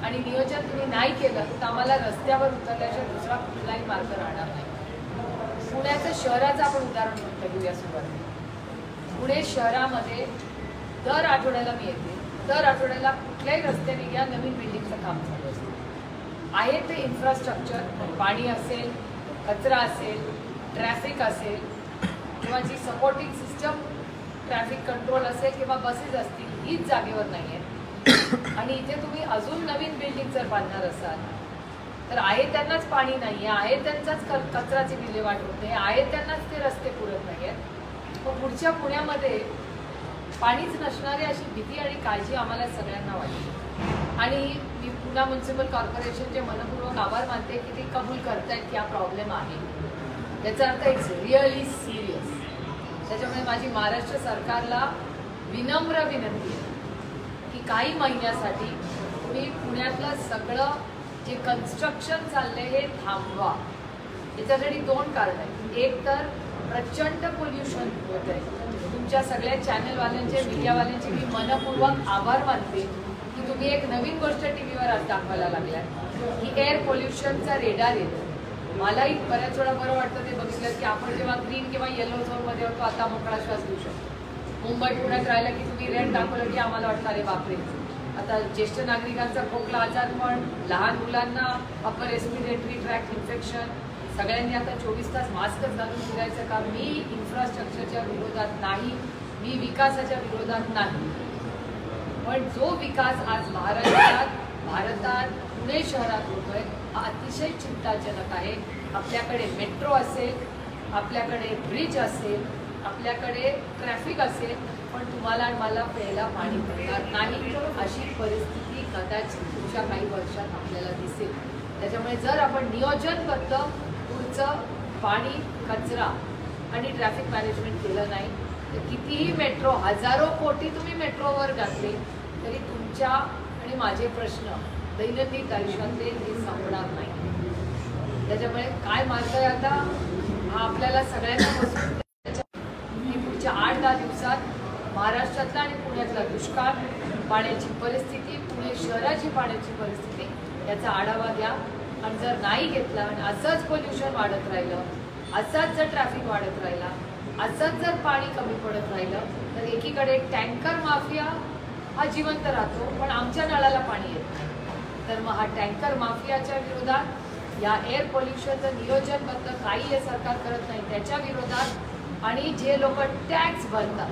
S1: आणि नियोजन तुम्ही नाही केलं तर आम्हाला रस्त्यावर उतरल्याशिवाय दुसरा कुठलाही मार्ग राहणार नाही. पुण्याचं शहराचं आपण उदाहरण फक्त घेऊया सुरुवातीला. पुणे शहरामध्ये दर आठवड्याला मी येते, दर आठवड्याला कुठल्याही रस्त्याने घ्या नवीन बिल्डिंगचं काम चालू असतं. आहे ते इन्फ्रास्ट्रक्चर, पाणी असेल, कचरा असेल, ट्रॅफिक असेल किंवा जी सपोर्टिंग सिस्टम ट्रॅफिक कंट्रोल असेल किंवा बसेस असतील, हीच जागेवर नाही आहे. आणि इथे तुम्ही अजून नवीन बिल्डिंग जर बांधणार असाल तर आहे त्यांनाच पाणी नाही आहे, आहे त्यांचाच कचराची विल्हेवाट होत नाही, आहे त्यांनाच ते रस्ते पुरत नाही आहेत. पण पुढच्या पुण्यामध्ये पाणीच नसणारी अशी भीती आणि काळजी आम्हाला सगळ्यांना वाटते. आणि मी पुणे म्युन्सिपल कॉर्पोरेशनचे मनपूर्वक आभार मानते की ते कबूल करतायत की हा प्रॉब्लेम आहे. याचा अर्थ इट्स रिअली सिरियस. त्याच्यामुळे माझी महाराष्ट्र सरकारला विनम्र विनंती आहे की काही महिन्यासाठी तुम्ही पुण्यातलं सगळं जे कन्स्ट्रक्शन चाललंय हे थांबवा. याच्यासाठी 2 कारण आहेत. एक तर प्रचंड पोल्युशन होत आहे. तुमच्या सगळ्या चॅनलवाल्यांचे, मीडियावाल्यांचे मी मनपूर्वक आभार मानते की तुम्ही एक नवीन गोष्ट टीव्हीवर आज दाखवायला लागलाय की एअर पोल्युशनचा रेडार येतो. मलाही बऱ्याच वेळा बरं वाटतं ते बघितलं की आपण जेव्हा ग्रीन किंवा येलो झोनमध्ये होतो आता मोकळा श्वास घेऊ शकतो. मुंबई पुण्यात राहिलं की तुम्ही रेड दाखवलं की आम्हाला वाटतं अरे बापरे. आता ज्येष्ठ नागरिकांचा खोकला आजार, पण लहान मुलांना अपर रेस्पिरेटरी ट्रॅक इन्फेक्शन, सगळ्यांनी आता 24 तास मास्कच घालून फिरायचं का? मी इन्फ्रास्ट्रक्चरच्या विरोधात नाही, मी विकासाच्या विरोधात नाही, पण जो विकास आज महाराष्ट्रात, भारतात, पुणे शहरात होतोय हा अतिशय चिंताजनक आहे. आपल्याकडे मेट्रो असेल, आपल्याकडे ब्रिज असेल, आपल्याकडे ट्रॅफिक असेल, पण तुम्हाला आणि मला प्यायला पाणी मिळणार नाही अशी परिस्थिती कदाचित पुढच्या काही वर्षात आपल्याला दिसेल. त्याच्यामुळे जर आपण नियोजनबद्ध पुढचं पाणी, कचरा आणि ट्रॅफिक मॅनेजमेंट केलं नाही तर कितीही मेट्रो, हजारो कोटी तुम्ही मेट्रोवर घातले तरी तुमच्या आणि माझे प्रश्न दैनंदिन आयुष्यातले हे संपणार नाही. त्याच्यामुळे काय मार्ग आहे आता हा आपल्याला सगळ्यांना बसून की पुढच्या 8-10 दिवसात महाराष्ट्रातला आणि पुण्यातला दुष्काळ, पाण्याची परिस्थिती, पुणे शहराची पाण्याची परिस्थिती याचा आढावा घ्या. आणि जर नाही घेतला आणि असंच पोल्युशन वाढत राहिलं, असाच जर ट्रॅफिक वाढत राहिला असंच जर पाणी कमी पडत राहिलं तर एकीकडे टँकर माफिया हा जिवंत राहतो, पण आमच्या नळाला पाणी येत नाही. तर मग हा टँकर माफियाच्या विरोधात, या एअर पोल्युशनचं नियोजनबद्ध काही हे सरकार करत नाही त्याच्या विरोधात, आणि जे लोक टॅक्स भरतात,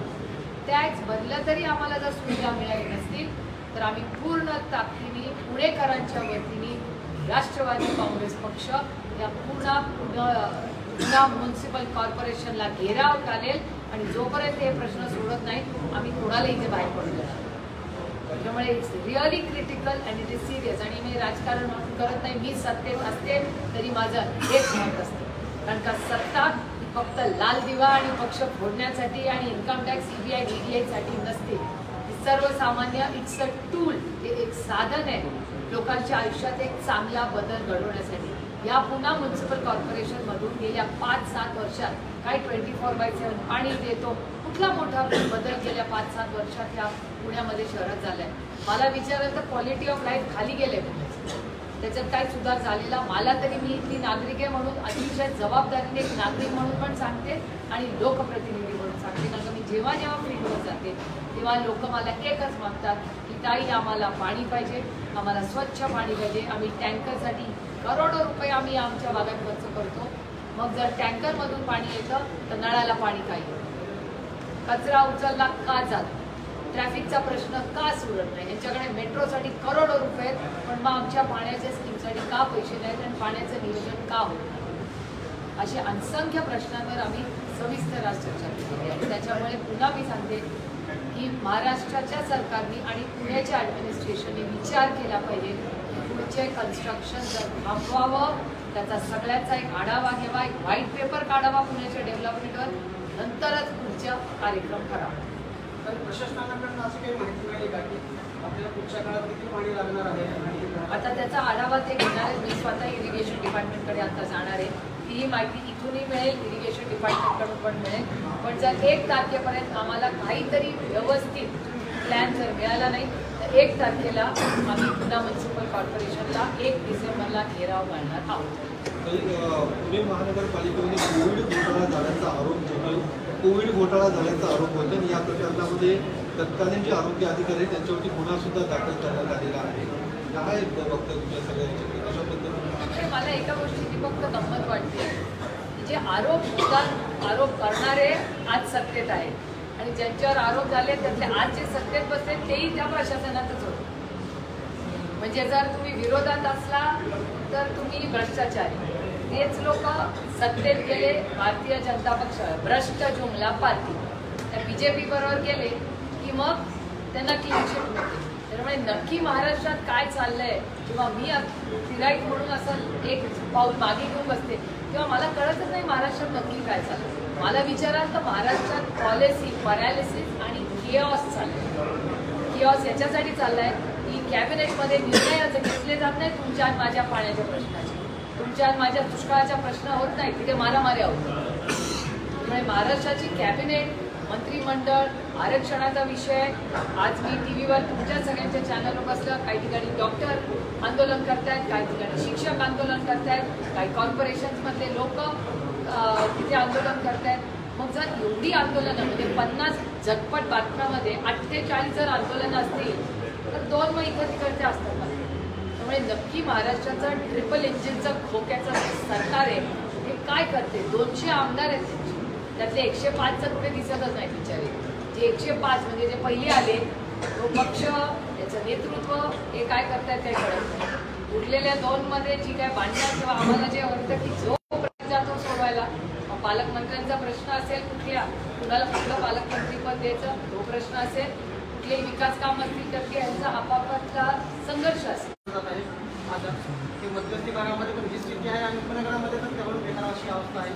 S1: टॅक्स भरलं तरी आम्हाला जर सुविधा मिळाली नसतील तर आम्ही पूर्ण ताकदीने पुणेकरांच्या वतीने राष्ट्रवादी काँग्रेस पक्ष या पुन्हा म्युन्सिपल कॉर्पोरेशनला घेराव घालेल, आणि जोपर्यंत हे प्रश्न सोडत नाहीत आम्ही कोणाला इथे बाहेर पडू देणार. त्यामुळे it's really critical and it is serious. आणि मी राजकारण म्हणून करत नाही, मी सत्तेत असते तरी माझं हेच मत असतं, कारण का सत्ता ही फक्त लाल दिवा आणि पक्ष फोडण्यासाठी आणि इन्कम टॅक्स CBI DDI साठी नसते. सर्वसामान्य इट्स अ टूल, हे एक साधन आहे लोकांच्या आयुष्यात एक चांगला बदल घडवण्यासाठी. या पुन्हा म्युन्सिपल कॉर्पोरेशनमधून गेल्या 5-7 वर्षात काही 24/7 पाणी देतो, कुठला मोठा बदल गेल्या 5-7 वर्षात या पुण्यामध्ये शहरात झालाय? मला विचारलं तर क्वालिटी ऑफ लाईफ खाली गेले, त्याच्यात काही सुधार झालेला मला तरी, मी इथली नागरिक आहे म्हणून अतिशय जबाबदारीने एक नागरिक म्हणून पण सांगते आणि लोकप्रतिनिधी म्हणून सांगते. कारण मी जेव्हा फील्डवर जाते तेव्हा लोक मला एकच मागतात की ताई आम्हाला पाणी पाहिजे, आम्हाला स्वच्छ पाणी पाहिजे. आम्ही टँकरसाठी करोडो रुपये आम्ही आमच्या भागात खर्च करतो, मग जर टँकरमधून पाणी येतं तर नळाला पाणी काय येतं? कचरा उचलला का जात? ट्रॅफिकचा प्रश्न का सुरत नाही? यांच्याकडे मेट्रोसाठी करोडो रुपये आहेत, पण मग आमच्या पाण्याच्या स्कीमसाठी का पैसे नाहीत आणि पाण्याचं नियोजन का होत नाही? असे असंख्य प्रश्नांवर आम्ही सविस्तर आज चर्चा केली आहे. त्याच्यामुळे पुन्हा मी सांगते की महाराष्ट्राच्या सरकारने आणि पुण्याच्या ॲडमिनिस्ट्रेशनने विचार केला पाहिजे, पुढचे कन्स्ट्रक्शन जर थांबवावं, त्याचा सगळ्याचा एक आढावा घ्यावा, एक व्हाईट पेपर काढावा पुण्याच्या डेव्हलपमेंटवर, नंतरच पुढचा कार्यक्रम करावा.
S8: तर प्रशासनाकडून असं काही माहिती मिळाली का की आपल्याला पुढच्या काळात किती पाणी लागणार आहे? आणि
S1: आता त्याचा आढावा ते घेणार आहे. मी स्वतः इरिगेशन डिपार्टमेंटकडे आता जाणार आहे. ही माहिती इथूनही मिळेल, इरिगेशन डिपार्टमेंटकडून पण मिळेल. पण जर 1 तारखेपर्यंत आम्हाला काहीतरी व्यवस्थित प्लॅन जर मिळाला नाही तर 1 तारखेला आम्ही पुन्हा म्युन्सिपल कॉर्पोरेशनला 1 डिसेंबरला घेराव घालणार आहोत.
S3: पुणे महानगरपालिकेमध्ये कोविड घोटाळा झाल्याचा आरोप होता आणि या प्रकरणामध्ये तत्कालीन जे आरोग्य अधिकारी आहेत त्यांच्यावरती गुन्हा सुद्धा दाखल करण्यात आलेला आहे. काय बघतं तुमच्या सगळ्यांच्या त्याच्याबद्दल?
S1: मला एका गोष्टीची फक्त गंमत वाटते, जे आरोप होतात, आरोप करणारे आज सत्तेत आहेत आणि ज्यांच्यावर आरोप झाले त्यातले आज जे सत्तेत बसले तेही त्या प्रशासनातच होते. म्हणजे जर तुम्ही विरोधात असला तर तुम्ही भ्रष्टाचारी, तेच लोक सत्तेत गेले, भारतीय जनता पक्ष भ्रष्ट जुमला पार्टी, त्या BJP बरोबर गेले की मग त्यांना क्लीन चिट मिळते. त्यामुळे नक्की महाराष्ट्रात काय चाललंय, किंवा मी फिराईत म्हणून असं एक पाऊल मागे घेऊन बसते तेव्हा मला कळतच नाही महाराष्ट्रात नक्की काय चाललं. मला विचाराल तर महाराष्ट्रात पॉलिसी पॅरालिसिस आणि किऑस चाललंय. किऑस याच्यासाठी चाललाय की कॅबिनेटमध्ये निर्णय घेतले जात नाही तुमच्या आणि माझ्या पाण्याच्या प्रश्नाचे, तुमच्या आणि माझ्या दुष्काळाच्या प्रश्न होत नाही, तिथे मारामाऱ्या होतात. त्यामुळे महाराष्ट्राची कॅबिनेट, मंत्रिमंडळ, आरक्षणाचा विषय, आज मी TVवर तुमच्या सगळ्यांच्या चॅनलवर बसलं, काही ठिकाणी डॉक्टर आंदोलन करतायत, काही ठिकाणी शिक्षक आंदोलन करतायत, काही कॉर्पोरेशन्समधले लोक तिथे आंदोलन करतायत. मग जर एवढी आंदोलनं म्हणजे 50 झटपट बातम्यामध्ये 48 जर आंदोलनं असतील तर 2 मग इथं तिकडचे असतात. त्यामुळे नक्की महाराष्ट्राचं ट्रिपल इंजिनचं खोक्याचं सरकार आहे, हे काय करते? 200 आमदार आहेत त्यांचे, त्यातले 105 जर कुठे दिसतच नाही बिचारे. जे 105 म्हणजे जे पहिले आले तो पक्ष, त्याचं नेतृत्व, हे काय करतायत काही कळत नाही. उरलेल्या 2 मध्ये जी काय भांडणं किंवा आम्हाला जे वाटतं की जो जातो सोडवायला, पालकमंत्र्यांचा प्रश्न असेल, कुणाला कुठलं पालकमंत्रीपद द्यायचं तो प्रश्न असेल, कुठलेही विकास काम असतील तर यांचा आपापला संघर्ष असेल.
S8: आता ते मध्यवर्ती भागामध्ये पण ही स्थिती आहे आणि उपनगरामध्ये पण त्यामुळे बेकार अशी अवस्था आहे.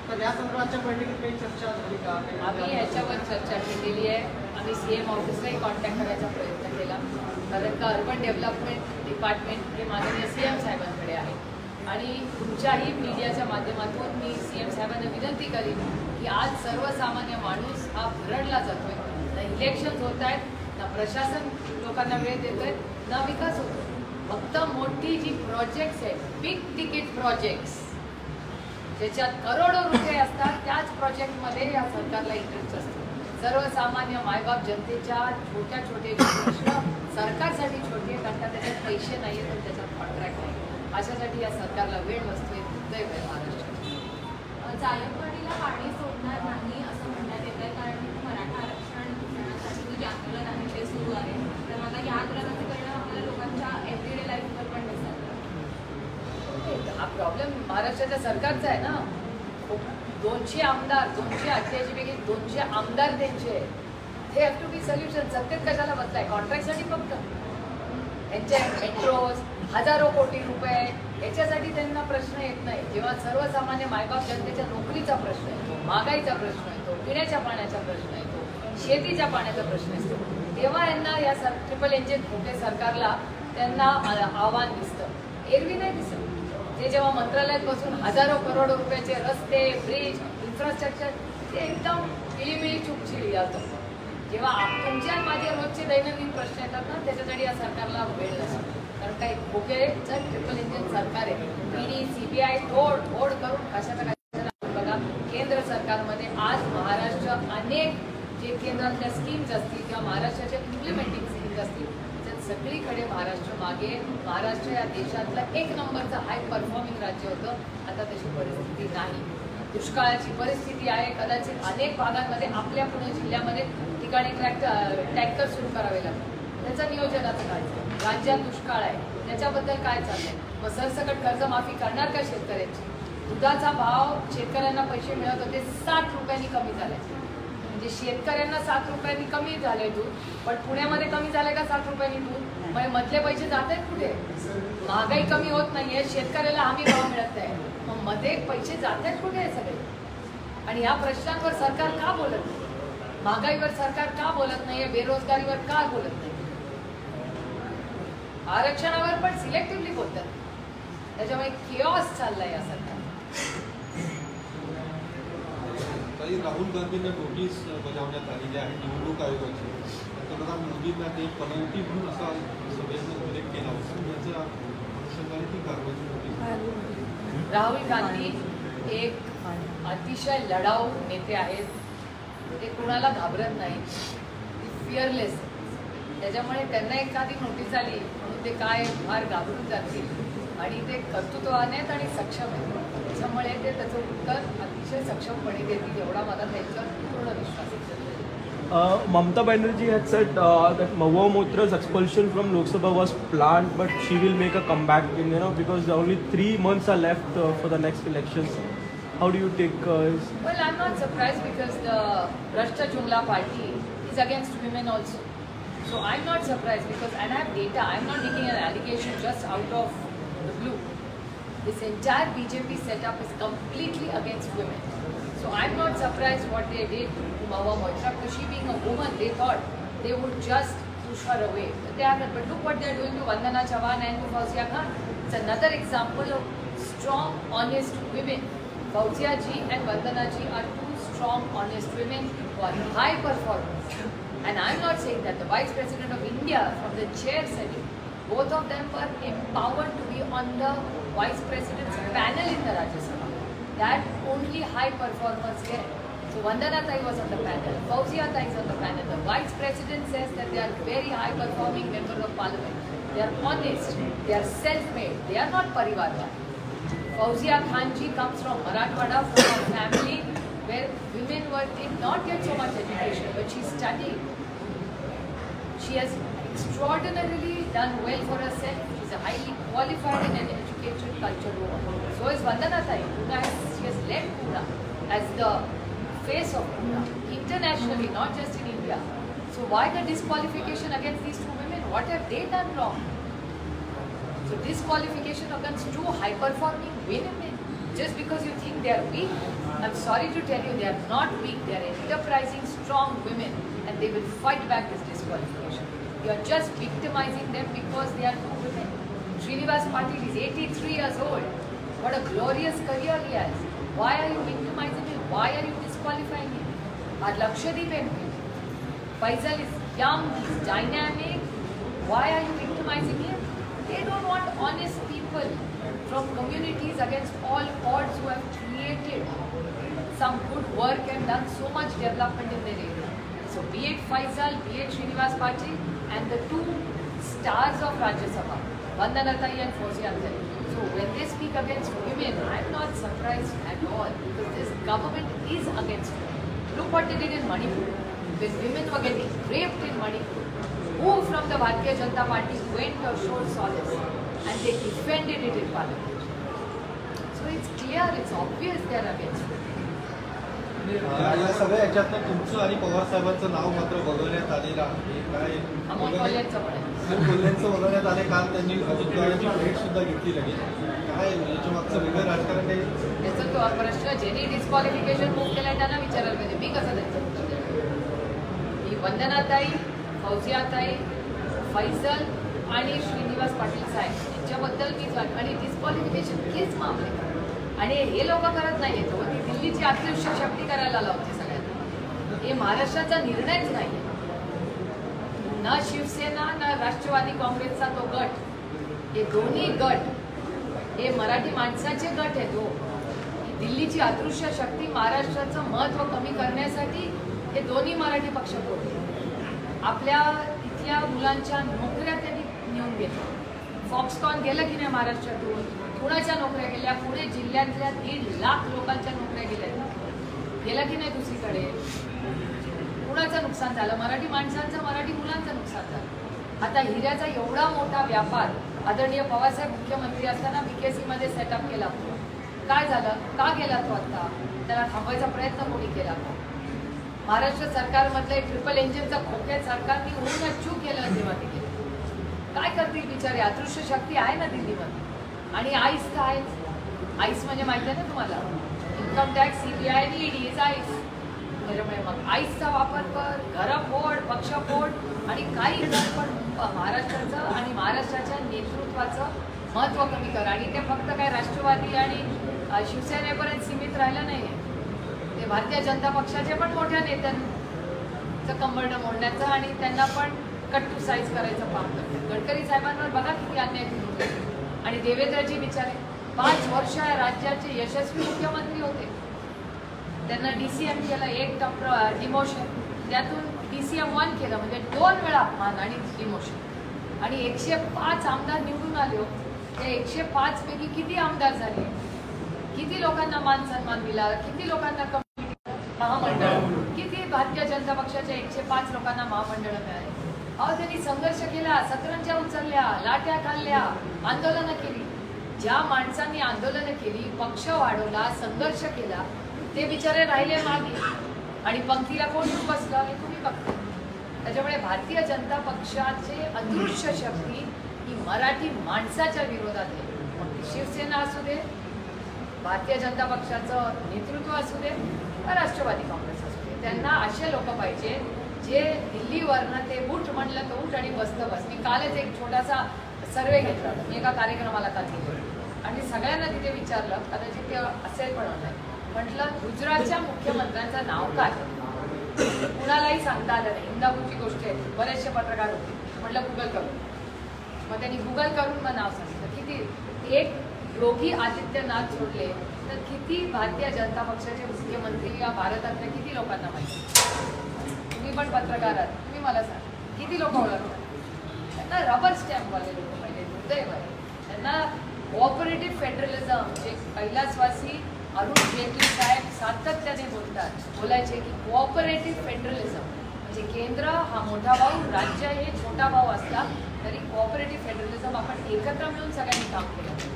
S8: तर या संदर्भाच्या बैठकीत काही चर्चा झाली का?
S1: आम्ही याच्यावर चर्चा केलेली आहे. आम्ही CM ऑफिसलाही कॉन्टॅक्ट करायचा प्रयत्न केला, कारण का अर्बन डेव्हलपमेंट डिपार्टमेंट हे माननीय CM साहेबांकडे आहे आणि तुमच्याही मीडियाच्या माध्यमातून मी CM साहेबांना विनंती करीन की आज सर्वसामान्य माणूस हा भरडला जातोय. ना इलेक्शन होत आहेत, ना प्रशासन लोकांना वेळ देत आहे, ना विकास होतो. फक्त मोठी जी प्रोजेक्ट्स आहेत, बिग तिकीट प्रोजेक्ट्स, ज्याच्यात करोडो रुपये असतात त्याच प्रोजेक्टमध्ये या सरकारला इंटरेस्ट असतो. सर्वसामान्य मायबाप जनतेच्या छोट्या छोटे प्रश्न सरकारसाठी छोटे कारण का त्याच्यात पैसे नाही आहेत आणि त्याच्यात कॉन्ट्रॅक्ट नाही. अशासाठी या सरकारला वेळ नसतोय. दुर्दैव आहे महाराष्ट्रात.
S4: जायकवाडीला पाणी सोडणार नाही असं म्हणण्यात येत आहे कारण मराठा आरक्षणासाठी जे आंदोलन आहे ते सुरू आहे. तर मला या आंदोलनाचे परिणाम आपल्या लोकांच्या एव्हरीडे लाईफवर पण दिसतात.
S1: हा प्रॉब्लेम महाराष्ट्राच्या सरकारचा आहे ना. 200 आमदार 288 पैकी 200 आमदार त्यांचे हे हॅव टू बी सोल्युशन. सत्तेत कशाला बसलाय? कॉन्ट्रॅक्टसाठी फक्त त्यांचे मेट्रोज हजारो कोटी रुपये याच्यासाठी त्यांना प्रश्न येत नाही. जेव्हा सर्वसामान्य मायबाप जनतेच्या नोकरीचा प्रश्न येतो, महागाईचा प्रश्न येतो, पिण्याच्या पाण्याचा प्रश्न येतो, शेतीच्या पाण्याचा प्रश्न असतो, तेव्हा यांना या ट्रिपल इंजिन खोटे सरकारला त्यांना आव्हान दिसतं. एरवी नाही दिसत. ते जेव्हा मंत्रालयात बसून हजारो करोडो रुपयाचे रस्ते ब्रिज इन्फ्रास्ट्रक्चर ते एकदम मिळीमिळी चुकचिडी जातं. जेव्हा तुमच्या माझे रोजचे दैनंदिन प्रश्न येतात ना त्याच्यासाठी या सरकारला वेळ नसतो. कारण काही खोकेचं ट्रिपल इंजिन सरकार आहे. ईडी CBI तोड करून कशाला बघा. केंद्र सरकारमध्ये आज महाराष्ट्र अनेक जे केंद्रातल्या स्कीम्स असतील किंवा महाराष्ट्राच्या इम्प्लिमेंटिंग स्कीम्स असतील त्याच्यात सगळीकडे महाराष्ट्र मागे. महाराष्ट्र या देशातलं 1 नंबरचं हाय परफॉर्मिंग राज्य होतं. आता तशी परिस्थिती नाही. दुष्काळाची परिस्थिती आहे. कदाचित अनेक भागांमध्ये आपल्या पुणे जिल्ह्यामध्ये ठिकाणी टँकर सुरू करावे लागतात. त्याचं नियोजनाचं काय? राज्यात दुष्काळ आहे त्याच्याबद्दल काय चाललंय? मग सरसकट कर्जमाफी करणार का शेतकऱ्यांची? दुधाचा भाव शेतकऱ्यांना पैसे मिळत होते 60 रुपयांनी कमी झालाय. म्हणजे शेतकऱ्यांना 7 रुपयांनी कमी झालंय दूध. पण पुण्यामध्ये कमी झालंय का 60 रुपयांनी दूध? मग मधले पैसे जात आहेत कुठे? महागाई कमी होत नाहीये, शेतकऱ्याला हमी भाव मिळत आहे. मग मध्ये पैसे जात आहेत कुठे हे सगळे? आणि या प्रश्नांवर सरकार का बोलत नाही? महागाईवर सरकार का बोलत नाहीये? बेरोजगारीवर का बोलत नाही? आरक्षणावर पण सिलेक्टिव्हली बोलतात. त्याच्यामुळे किऑस चाललाय या सरकार.
S3: काही राहुल गांधींना नोटीस बजावण्यात आलेली आहे निवडणूक आयोगाची. पंतप्रधान मोदींना ते पनौती म्हणून असा सभेतनं उल्लेख केला होता. याच्या अनुषंगाने ती कारवाई होती.
S1: राहुल गांधी एक अतिशय लढाऊ नेते आहेत. ते कुणाला घाबरत नाही. फिअरलेस. त्याच्यामुळे त्यांना एखादी नोटीस आली म्हणून ते काय फार घाबरून जातील आणि ते कर्तृत्ववान आहेत आणि सक्षम आहेत. त्याच्यामुळे ते त्याचं उत्तर अतिशय सक्षमपणे देतील एवढा मला त्यांच्यावर पूर्ण विश्वास आहे.
S5: Mamata Banerjee had said that Mahua Moitra's expulsion from Lok Sabha was planned, but she will make a comeback because only 3 months are left for the next elections. How do you take his...
S1: Well, I'm not surprised because the Rashtra Jumla party is against women also. So I'm not surprised because, and I have data, I'm not making an allegation just out of the blue. This entire BJP setup is completely against women. So I'm not surprised what they did to Mahua Moitra because she being a woman, they thought they would just push her away. But they haven't. But look what they're doing to Vandana Chavan and to Fauzia Khan. It's another example of strong, honest women. Fauzia ji and Vandana ji are two strong, honest women who are high performers. And I'm not saying that the Vice President of India from the chair said it. Both of them were empowered to be on the Vice President's panel in the Rajya Sabha. That only high performers get. So Vandana Tai was on the panel, Fauzia Tai is on the panel. The Vice President says that they are very high performing members of Parliament. They are honest, they are self-made, they are not Parivarwad. Fauzia Khan ji comes from Marathwada, from a family where women did not get so much education, but she studied. She has extraordinarily done well for herself. She is a highly qualified and an educated cultured woman. So is Vandana Tai. She has led Pune as the face of Pune internationally, not just in India. So why the disqualification against these two women? What have they done wrong? So disqualification against two high-performing women just because you think they are weak. I'm sorry to tell you, they are not weak. They are enterprising, strong women, and they will fight back this disqualification. You are just victimizing them because they are two women. Srinivas Patil is 83 years old. What a glorious career he has. Why are you victimizing him? Why are you disqualifying him? Our Lakshadweep MP, Faisal is young, he's dynamic. Why are you victimizing him? They don't want honest people. from communities against all odds who have created some good work and done so much development in their area. So be it Faisal, be it Srinivas Patil, and the two stars of Rajya Sabha, Vandana Tai and Fawzia Tai. So when they speak against women, I am not surprised at all, because this government is against women. Look what they did in Manipur. When women were getting raped in Manipur, who from the Bharatiya Janata Party went or showed solace, and they defended it in Parliament. So it's clear, it's obvious they are against women.
S3: या सगळ्या याच्यातनं तुमचं आणि पवार साहेबांचं नाव मात्र वगळण्यात आलेलं आहे. काय
S1: अमोल कोल्हेंचं पण आहे.
S3: अमोल कोल्हेंचं वगळण्यात आले. काल त्यांनी अजित पवारांची भेट सुद्धा घेतली लगेच. काय याच्या मागचं वेगळं राजकारण आहे?
S1: त्याचा तो प्रश्न ज्यांनी डिस्क्वालिफिकेशन मूव्ह केलाय त्यांना विचारायला पाहिजे. मी कसं त्यांचं उत्तर देणार? ही वंदनाताई, फौजियाताई, फैसल आणि श्रीनिवास पाटील साहेब यांच्याबद्दल मी आणि डिस्क्वालिफिकेशन केच मामले आणि हे लोक करत नाही येतो. ती दिल्लीची अतिशय शक्ती करायला लावते सगळ्यांना. हे महाराष्ट्राचा निर्णयच नाही. ना शिवसेना ना राष्ट्रवादी काँग्रेसचा तो गट, हे दोन्ही गट हे मराठी माणसाचे गट आहेत. हो, दिल्लीची अदृश्य शक्ती महाराष्ट्राचं महत्त्व कमी करण्यासाठी हे दोन्ही मराठी पक्ष होते. आपल्या इथल्या मुलांच्या नोकऱ्या त्यांनी नेऊन घेतल्या. फॉक्सकॉन गेलं की नाही महाराष्ट्रातून, कुणाच्या नोकऱ्या गेल्या, पुणे जिल्ह्यातल्या 1.5 लाख लोकांच्या नोकऱ्या गेल्या. गेला की नाही दुसरीकडे. कुणाचं नुकसान झालं? मराठी माणसांचं, मराठी मुलांचं नुकसान झालं. आता हिऱ्याचा एवढा मोठा व्यापार आदरणीय पवारसाहेब मुख्यमंत्री असताना BKC मध्ये सेटअप केला. काय झालं? का गेला तो? आता त्याला थांबवायचा प्रयत्न कोणी केला? महाराष्ट्र सरकारमधलं ट्रिपल इंजिनचं खोक्यात सरकारने होऊन चूक केलं तेव्हा ते केलं. काय करतील बिचारे? अदृश्य शक्ती आहे ना दिल्लीमध्ये. आणि आईस काय? आईस म्हणजे माहिती आहे ना तुम्हाला? इन्कम टॅक्स, CBI आणि ED इज आईस. त्याच्यामुळे मग आईसचा वापर कर, घरं फोड, पक्ष फोड आणि काही कर, पण महाराष्ट्राचं आणि महाराष्ट्राच्या नेतृत्वाचं महत्त्व कमी कर. आणि ते फक्त काय राष्ट्रवादी आणि शिवसेनेपर्यंत सीमित राहिलं नाही. ते भारतीय जनता पक्षाचे पण मोठ्या नेत्यांचं कंबरडं मोडण्याचं आणि त्यांना पण कट टू साईज करायचं काम करतात. गडकरी साहेबांवर बघा किती अन्याय केले. आणि देवेंद्रजी बिचारे 5 वर्ष या राज्याचे यशस्वी मुख्यमंत्री होते. त्यांना DCM केलं, 1 टर्म डिमोशन, त्यातून DCM 1 केलं, म्हणजे 2 वेळा अपमान आणि डिमोशन. आणि 105 आमदार निवडून आले. त्या 105 पैकी किती आमदार झाले? किती लोकांना मान सन्मान दिला? किती लोकांना महामंडळ? किती भारतीय जनता पक्षाच्या 105 लोकांना महामंडळ मिळाले? अहो, त्यांनी संघर्ष केला, सतरंज्या उचलल्या, लाट्या खाल्ल्या, आंदोलनं केली. ज्या माणसांनी आंदोलनं केली, पक्ष वाढवला, संघर्ष केला, ते बिचारे राहिले मागे आणि पंक्तीला कोण बसलं हे तुम्ही बघता. त्याच्यामुळे भारतीय जनता पक्षाचे अदृश्य शक्ती ही मराठी माणसाच्या विरोधात आहे. मग ती शिवसेना असू दे, भारतीय जनता पक्षाचं नेतृत्व असू दे, राष्ट्रवादी काँग्रेस असू दे, त्यांना असे लोक पाहिजे जे दिल्लीवरनं ते उठ म्हणलं तर उठ आणि बसतं बस. मी कालच एक छोटासा सर्वे घेतला. मी एका कार्यक्रमाला काल गेले आणि सगळ्यांना तिथे विचारलं, कदाचित ते असेल पण नाही, म्हटलं गुजरातच्या मुख्यमंत्र्यांचं नाव काय? कुणालाही सांगता आलं नाही. इंदापूरची गोष्ट आहे. बरेचसे पत्रकार होते. म्हटलं गुगल करून. मग त्यांनी गुगल करून मग नाव सांगितलं. किती एक योगी आदित्यनाथ सोडले तर किती भारतीय जनता पक्षाचे मुख्यमंत्री या भारतातल्या किती लोकांना माहिती? तुम्ही पण पत्रकार आहात, तुम्ही मला सांगा किती लोक ओळखतात? त्यांना रबर स्टॅम्पवाले लोक पाहिजे, हृदयवाले. त्यांना कोऑपरेटिव्ह फेडरलिझम, जे कैलासवासी अरुण जेटली साहेब सातत्याने बोलायचे की कोऑपरेटिव्ह फेडरलिझम म्हणजे केंद्र हा मोठा भाऊ, राज्य हे छोटा भाऊ असला तरी कोऑपरेटिव्ह फेडरलिझम आपण एकत्र मिळून सगळ्यांनी काम केलं.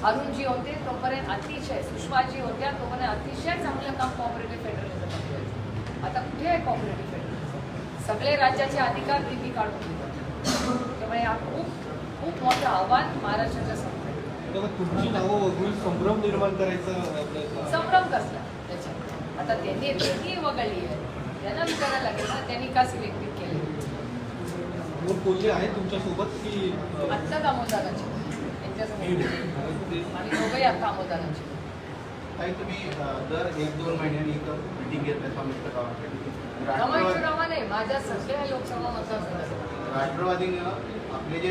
S1: अरुणजी होते तोपर्यंत अतिशय, सुषमाजी होत्या तोपर्यंत अतिशय चांगलं काम कोऑपरेटिव्ह फेडरलिझम करायचं. आता कुठे आहे कोऑपरेटिव्ह फेडरलिझम? सगळे राज्याचे अधिकार दिल्ली काढून देतात. त्यामुळे हा खूप मोठं आव्हान महाराष्ट्राच्या समोर.
S3: तुमची नावं वगळून संभ्रम निर्माण करायचा
S1: संभ्रम कसला त्याच्यात? आता त्यांनी वगळली आहे, त्यांना विचारायला लागेल ना त्यांनी का सिलेक्ट केले.
S3: कोल्हे आहे तुमच्यासोबत की
S1: आत्ता दामोदरांची त्यांच्यासमोर आणि दोघंही आता दामोदरांची.
S2: काही तुम्ही दर 1-2 महिन्यांनी मीटिंग घेत नाही संयुक्त गावासाठी?
S1: नाही, माझ्या सगळ्या लोकसभा मतदारसंघात
S2: राष्ट्रवादीनं आपले जे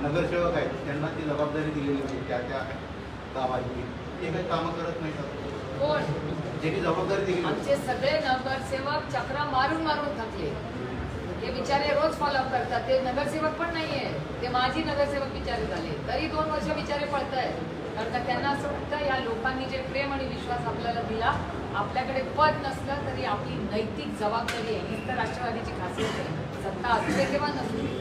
S2: नगरसेवक आहेत त्यांना ती जबाबदारी दिलेली होती त्या गावाची, ते काही कामं करत नाही सर.
S1: कोण
S2: ज्यांनी जबाबदारी दिली
S1: आमचे सगळे नगरसेवक चक्रा मारून मारून थकले. ते बिचारे रोज फॉलोअप करतात. ते नगरसेवक पण नाहीये, ते माजी नगरसेवक बिचारे झाले, तरी 2 वर्ष बिचारे पळतायत. कारण का त्यांना असं वाटतं या लोकांनी जे प्रेम आणि विश्वास आपल्याला दिला, आपल्याकडे पद नसलं तरी आपली नैतिक जबाबदारी आहे. हीच तर राष्ट्रवादीची खासियत आहे. सत्ता असू दे किंवा नसू दे,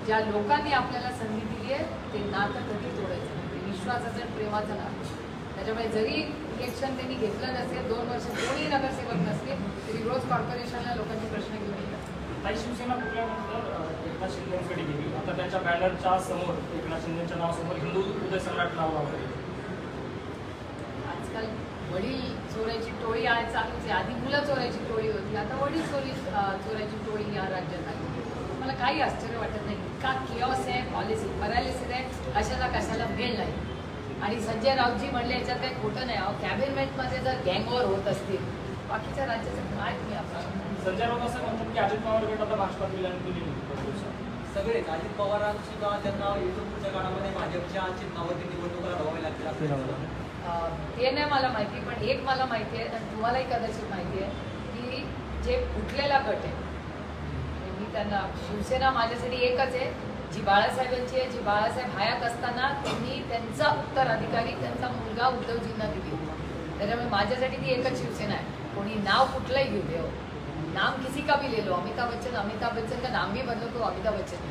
S1: ज्या लोकांनी आपल्याला संधी दिली आहे ते नातं कधी तोडायचं नाही. ते विश्वासाचं आणि प्रेमाचं नातं. त्याच्यामुळे जरी इलेक्शन त्यांनी घेतलं नसेल, 2 वर्ष कोणी नगरसेवक नसले तरी रोज कॉर्पोरेशनला लोकांचे प्रश्न घेऊन येतात.
S6: ताई, शिवसेना फुटल्यानंतर एकनाथ शिंदेकडे गेली. आता त्यांच्या बॅनरच्या समोर एकनाथ शिंदेच्या नावासमोर हिंदू उदय सम्राट नाव लावलं.
S1: आजकाल वडील चोरायची टोळी आहे चालूच आहे. आधी मुलं चोरायची टोळी होती, आता वडील चोरायची टोळी या राज्यात आली. मला काही आश्चर्य वाटत नाही. इतका किऑस आहे, पॉलिसी पॅरालिसिस आहे, कशाला वेळ नाही. आणि संजय राऊतजी म्हणले याच्यात काही खोटं नाही. कॅबिनेटमध्ये जर गँगवॉर होत असतील बाकीच्या राज्याचं काय तुम्ही आपण.
S6: संजय राऊत असं म्हणतात की अजित पवार गट आता भाजपात विलीन केली.
S9: सगळे अजित पवारांसुद्धा त्यांना येथून पुढच्या काळामध्ये भाजपच्या चिन्हावरती निवडणुका लढवावी लागतील.
S1: ते नाही मला माहिती, पण एक मला माहिती आहे आणि तुम्हालाही कदाचित माहिती आहे की जे फुटलेला गट आहे, मी त्यांना, शिवसेना माझ्यासाठी एकच आहे जी बाळासाहेबांची आहे, जी बाळासाहेब हयात असताना त्यांनी त्यांचा उत्तराधिकारी त्यांचा मुलगा उद्धवजींना दिली. त्याच्यामुळे माझ्यासाठी ती एकच शिवसेना आहे. कोणी नाव कुठलंही घेऊ दे, नाम किसी का भी ले लो, अमिताभ बच्चन का नाम भी बदलो तो अमिताभ बच्चन.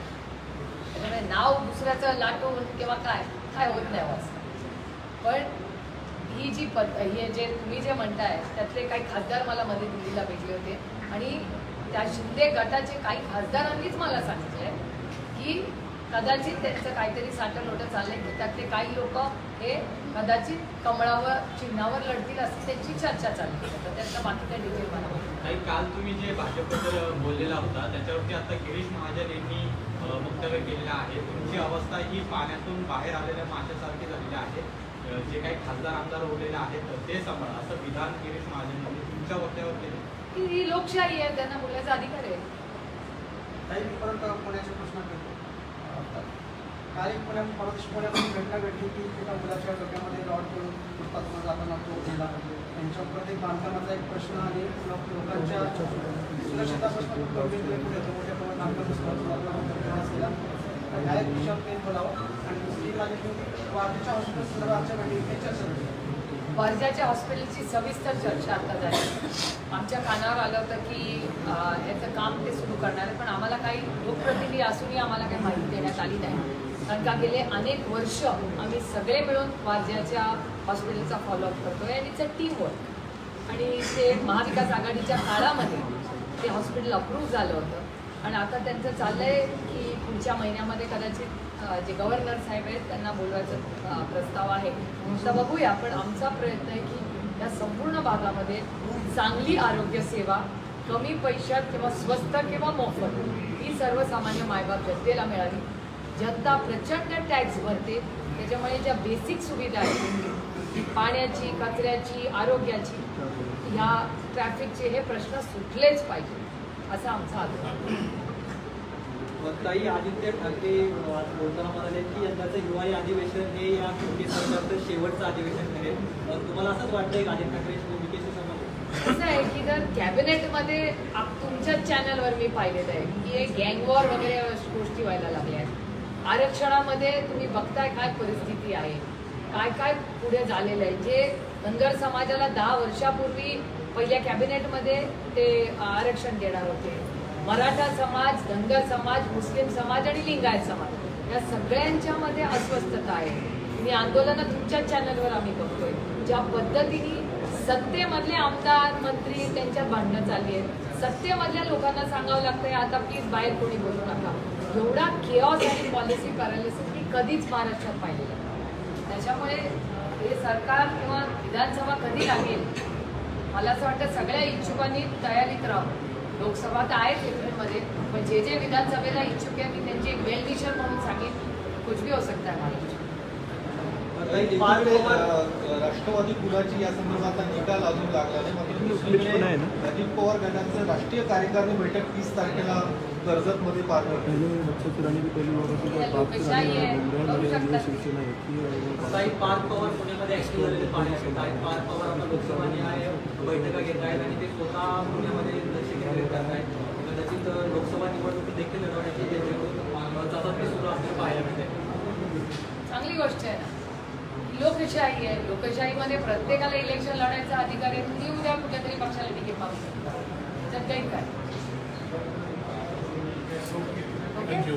S1: त्याच्यामुळे नाव दुसऱ्याचं लाटून किंवा काय होत नाही असं. पण ही जी हे जे तुम्ही जे म्हणताय त्यातले काही खासदार मला मध्ये दिल्लीला भेटले होते आणि त्या शिंदे गटाचे काही खासदारांनीच मला सांगितलंय की कदाचित त्यांचं काहीतरी साठं-लोटं चाललंय की त्यातले काही लोक हे कदाचित कमळावर चिन्हावर लढतील असं त्यांची चर्चा चालली. तर त्याचा बाकी काही डिटेल मला
S7: काही काल तुम्ही जे भाजपबद्दल बोललेला होता त्याच्यावरती आता गिरीश महाजन यांनी वक्तव्य केलेलं आहे. तुमची अवस्था ही पाण्यातून बाहेर आलेल्या माशासारखी झालेली आहे. जे काही खासदार आमदार उरलेले आहेत ते सांभाळा, असं विधान गिरीश महाजन यांनी तुमच्या वक्तव्यावर केलं.
S1: ही लोकशाही आहे, त्यांना बोलायचा अधिकार आहे.
S8: काही परत पुण्याचे प्रश्न करतो. काही पुण्यामध्ये घटना घडली की एका मुलाच्या डोक्यामध्ये रॉड करून पुस्तकातून जाताना तो गेला. त्यांच्या प्रत्येक बांधकामाचा एक प्रश्न आणि लोकांच्या सुरक्षेचा प्रश्न गंभीरपणे पुढे येतो. मोठ्या प्रमाणात बांधकाम केला. ह्या एक विषयावर ते बोलावं. आणि दुसरी माझी वारजेच्या हॉस्पिटल संदर्भाच्या घटनेची चर्चा झाली.
S1: वर्ध्याच्या हॉस्पिटलची सविस्तर चर्चा आता झाली. आमच्या कानावर आलं होतं की याचं काम ते सुरू करणार आहे, पण आम्हाला काही लोकप्रतिनिधी असूनही आम्हाला काही माहिती देण्यात आली नाही. कारण का गेले अनेक वर्ष आम्ही सगळे मिळून वर्ध्याच्या हॉस्पिटलचा फॉलोअप करतो आहे आणि इट्स अ टीम वर्क. आणि ते महाविकास आघाडीच्या काळामध्ये ते हॉस्पिटल अप्रूव्ह झालं होतं आणि आता त्यांचं चाललं आहे की पुढच्या महिन्यामध्ये कदाचित जे गव्हर्नर साहेब आहेत त्यांना बोलवायचा प्रस्ताव आहे. तर बघूया, पण आमचा प्रयत्न आहे की या संपूर्ण भागामध्ये चांगली आरोग्यसेवा कमी पैशात किंवा स्वस्त किंवा मोफत ही सर्वसामान्य मायबाप जनतेला मिळावी. जनता प्रचंड टॅक्स भरते, त्याच्यामुळे ज्या बेसिक सुविधा आहेत पाण्याची, कचऱ्याची, आरोग्याची, ह्या ट्रॅफिकचे हे प्रश्न सुटलेच पाहिजे असा आमचा आग्रह.
S9: ताई, आदित्य ठाकरे आज बोलताना म्हणाले की यंदाचं हिवाळी अधिवेशन हे या युती सरकारचं शेवटचं अधिवेशन ठरेल. तुम्हाला असंच वाटतंय की आदित्य ठाकरेंच्या भूमिकेशी संबंधित?
S1: असं आहे की जर कॅबिनेटमध्ये तुमच्याच चॅनलवर मी पाहिलेलं आहे की हे गँगवॉर वगैरे गोष्टी व्हायला लागल्या आहेत. आरक्षणामध्ये तुम्ही बघताय काय परिस्थिती आहे, काय काय पुढे झालेलं आहे. जे धनगर समाजाला 10 वर्षापूर्वी पहिल्या कॅबिनेटमध्ये ते आरक्षण देणार होते, मराठा समाज, धनगर समाज, मुस्लिम समाज आणि लिंगायत समाज या सगळ्यांच्यामध्ये अस्वस्थता आहे. मी आंदोलनं तुमच्याच चॅनलवर आम्ही बघतोय. ज्या पद्धतीने सत्तेमधले आमदार मंत्री त्यांच्यात भांडणं चालली आहेत, सत्तेमधल्या लोकांना सांगावं लागतंय आता प्लीज बाहेर कोणी बोलू नका. एवढा केऑस आणि पॉलिसी पॅरालिसिस मी कधीच महाराष्ट्रात पाहिलेलं. त्याच्यामुळे हे सरकार किंवा विधानसभा कधी लागेल मला असं वाटतं सगळ्या इच्छुकांनी तयारीत राहावं. लोकसभा तर आहेच एप्रिलमध्ये, पण जे जे विधानसभेला इच्छुक आहे मी त्यांची एक वेल विशर म्हणून सांगेन कुछ भी हो सकता है महाराष्ट्र.
S3: राष्ट्रवादी कुणाची या संदर्भातला निकाल अजून लागला नाही. मात्र दुसरीकडे अजित पवार गटाचं राष्ट्रीय कार्यकारिणी बैठक 30 तारखेला कर्जतमध्ये पार पडली.
S9: ताई पार्थ पवार पुण्यामध्ये ऍक्टिव्ह झालेले पाहण्यात येत आहेत. पार्थ पवार आता लोकसभा न्याय बैठका घेत आहेत आणि ते स्वतः पुण्यामध्ये लक्ष केंद्रित करत आहेत. कदाचित लोकसभा निवडणूक देखील लढवण्याची त्यांच्याकडून चाचपणी सुरू असलेली पाहायला मिळते.
S1: चांगली गोष्ट आहे ना. लोकशाही आहे. लोकशाहीमध्ये प्रत्येकाला इलेक्शन लढायचा अधिकार आहे. ती उद्या कुठल्या तरी पक्षाला तिकीट मागू शकतात. त्यात काही काय. Okay, thank you.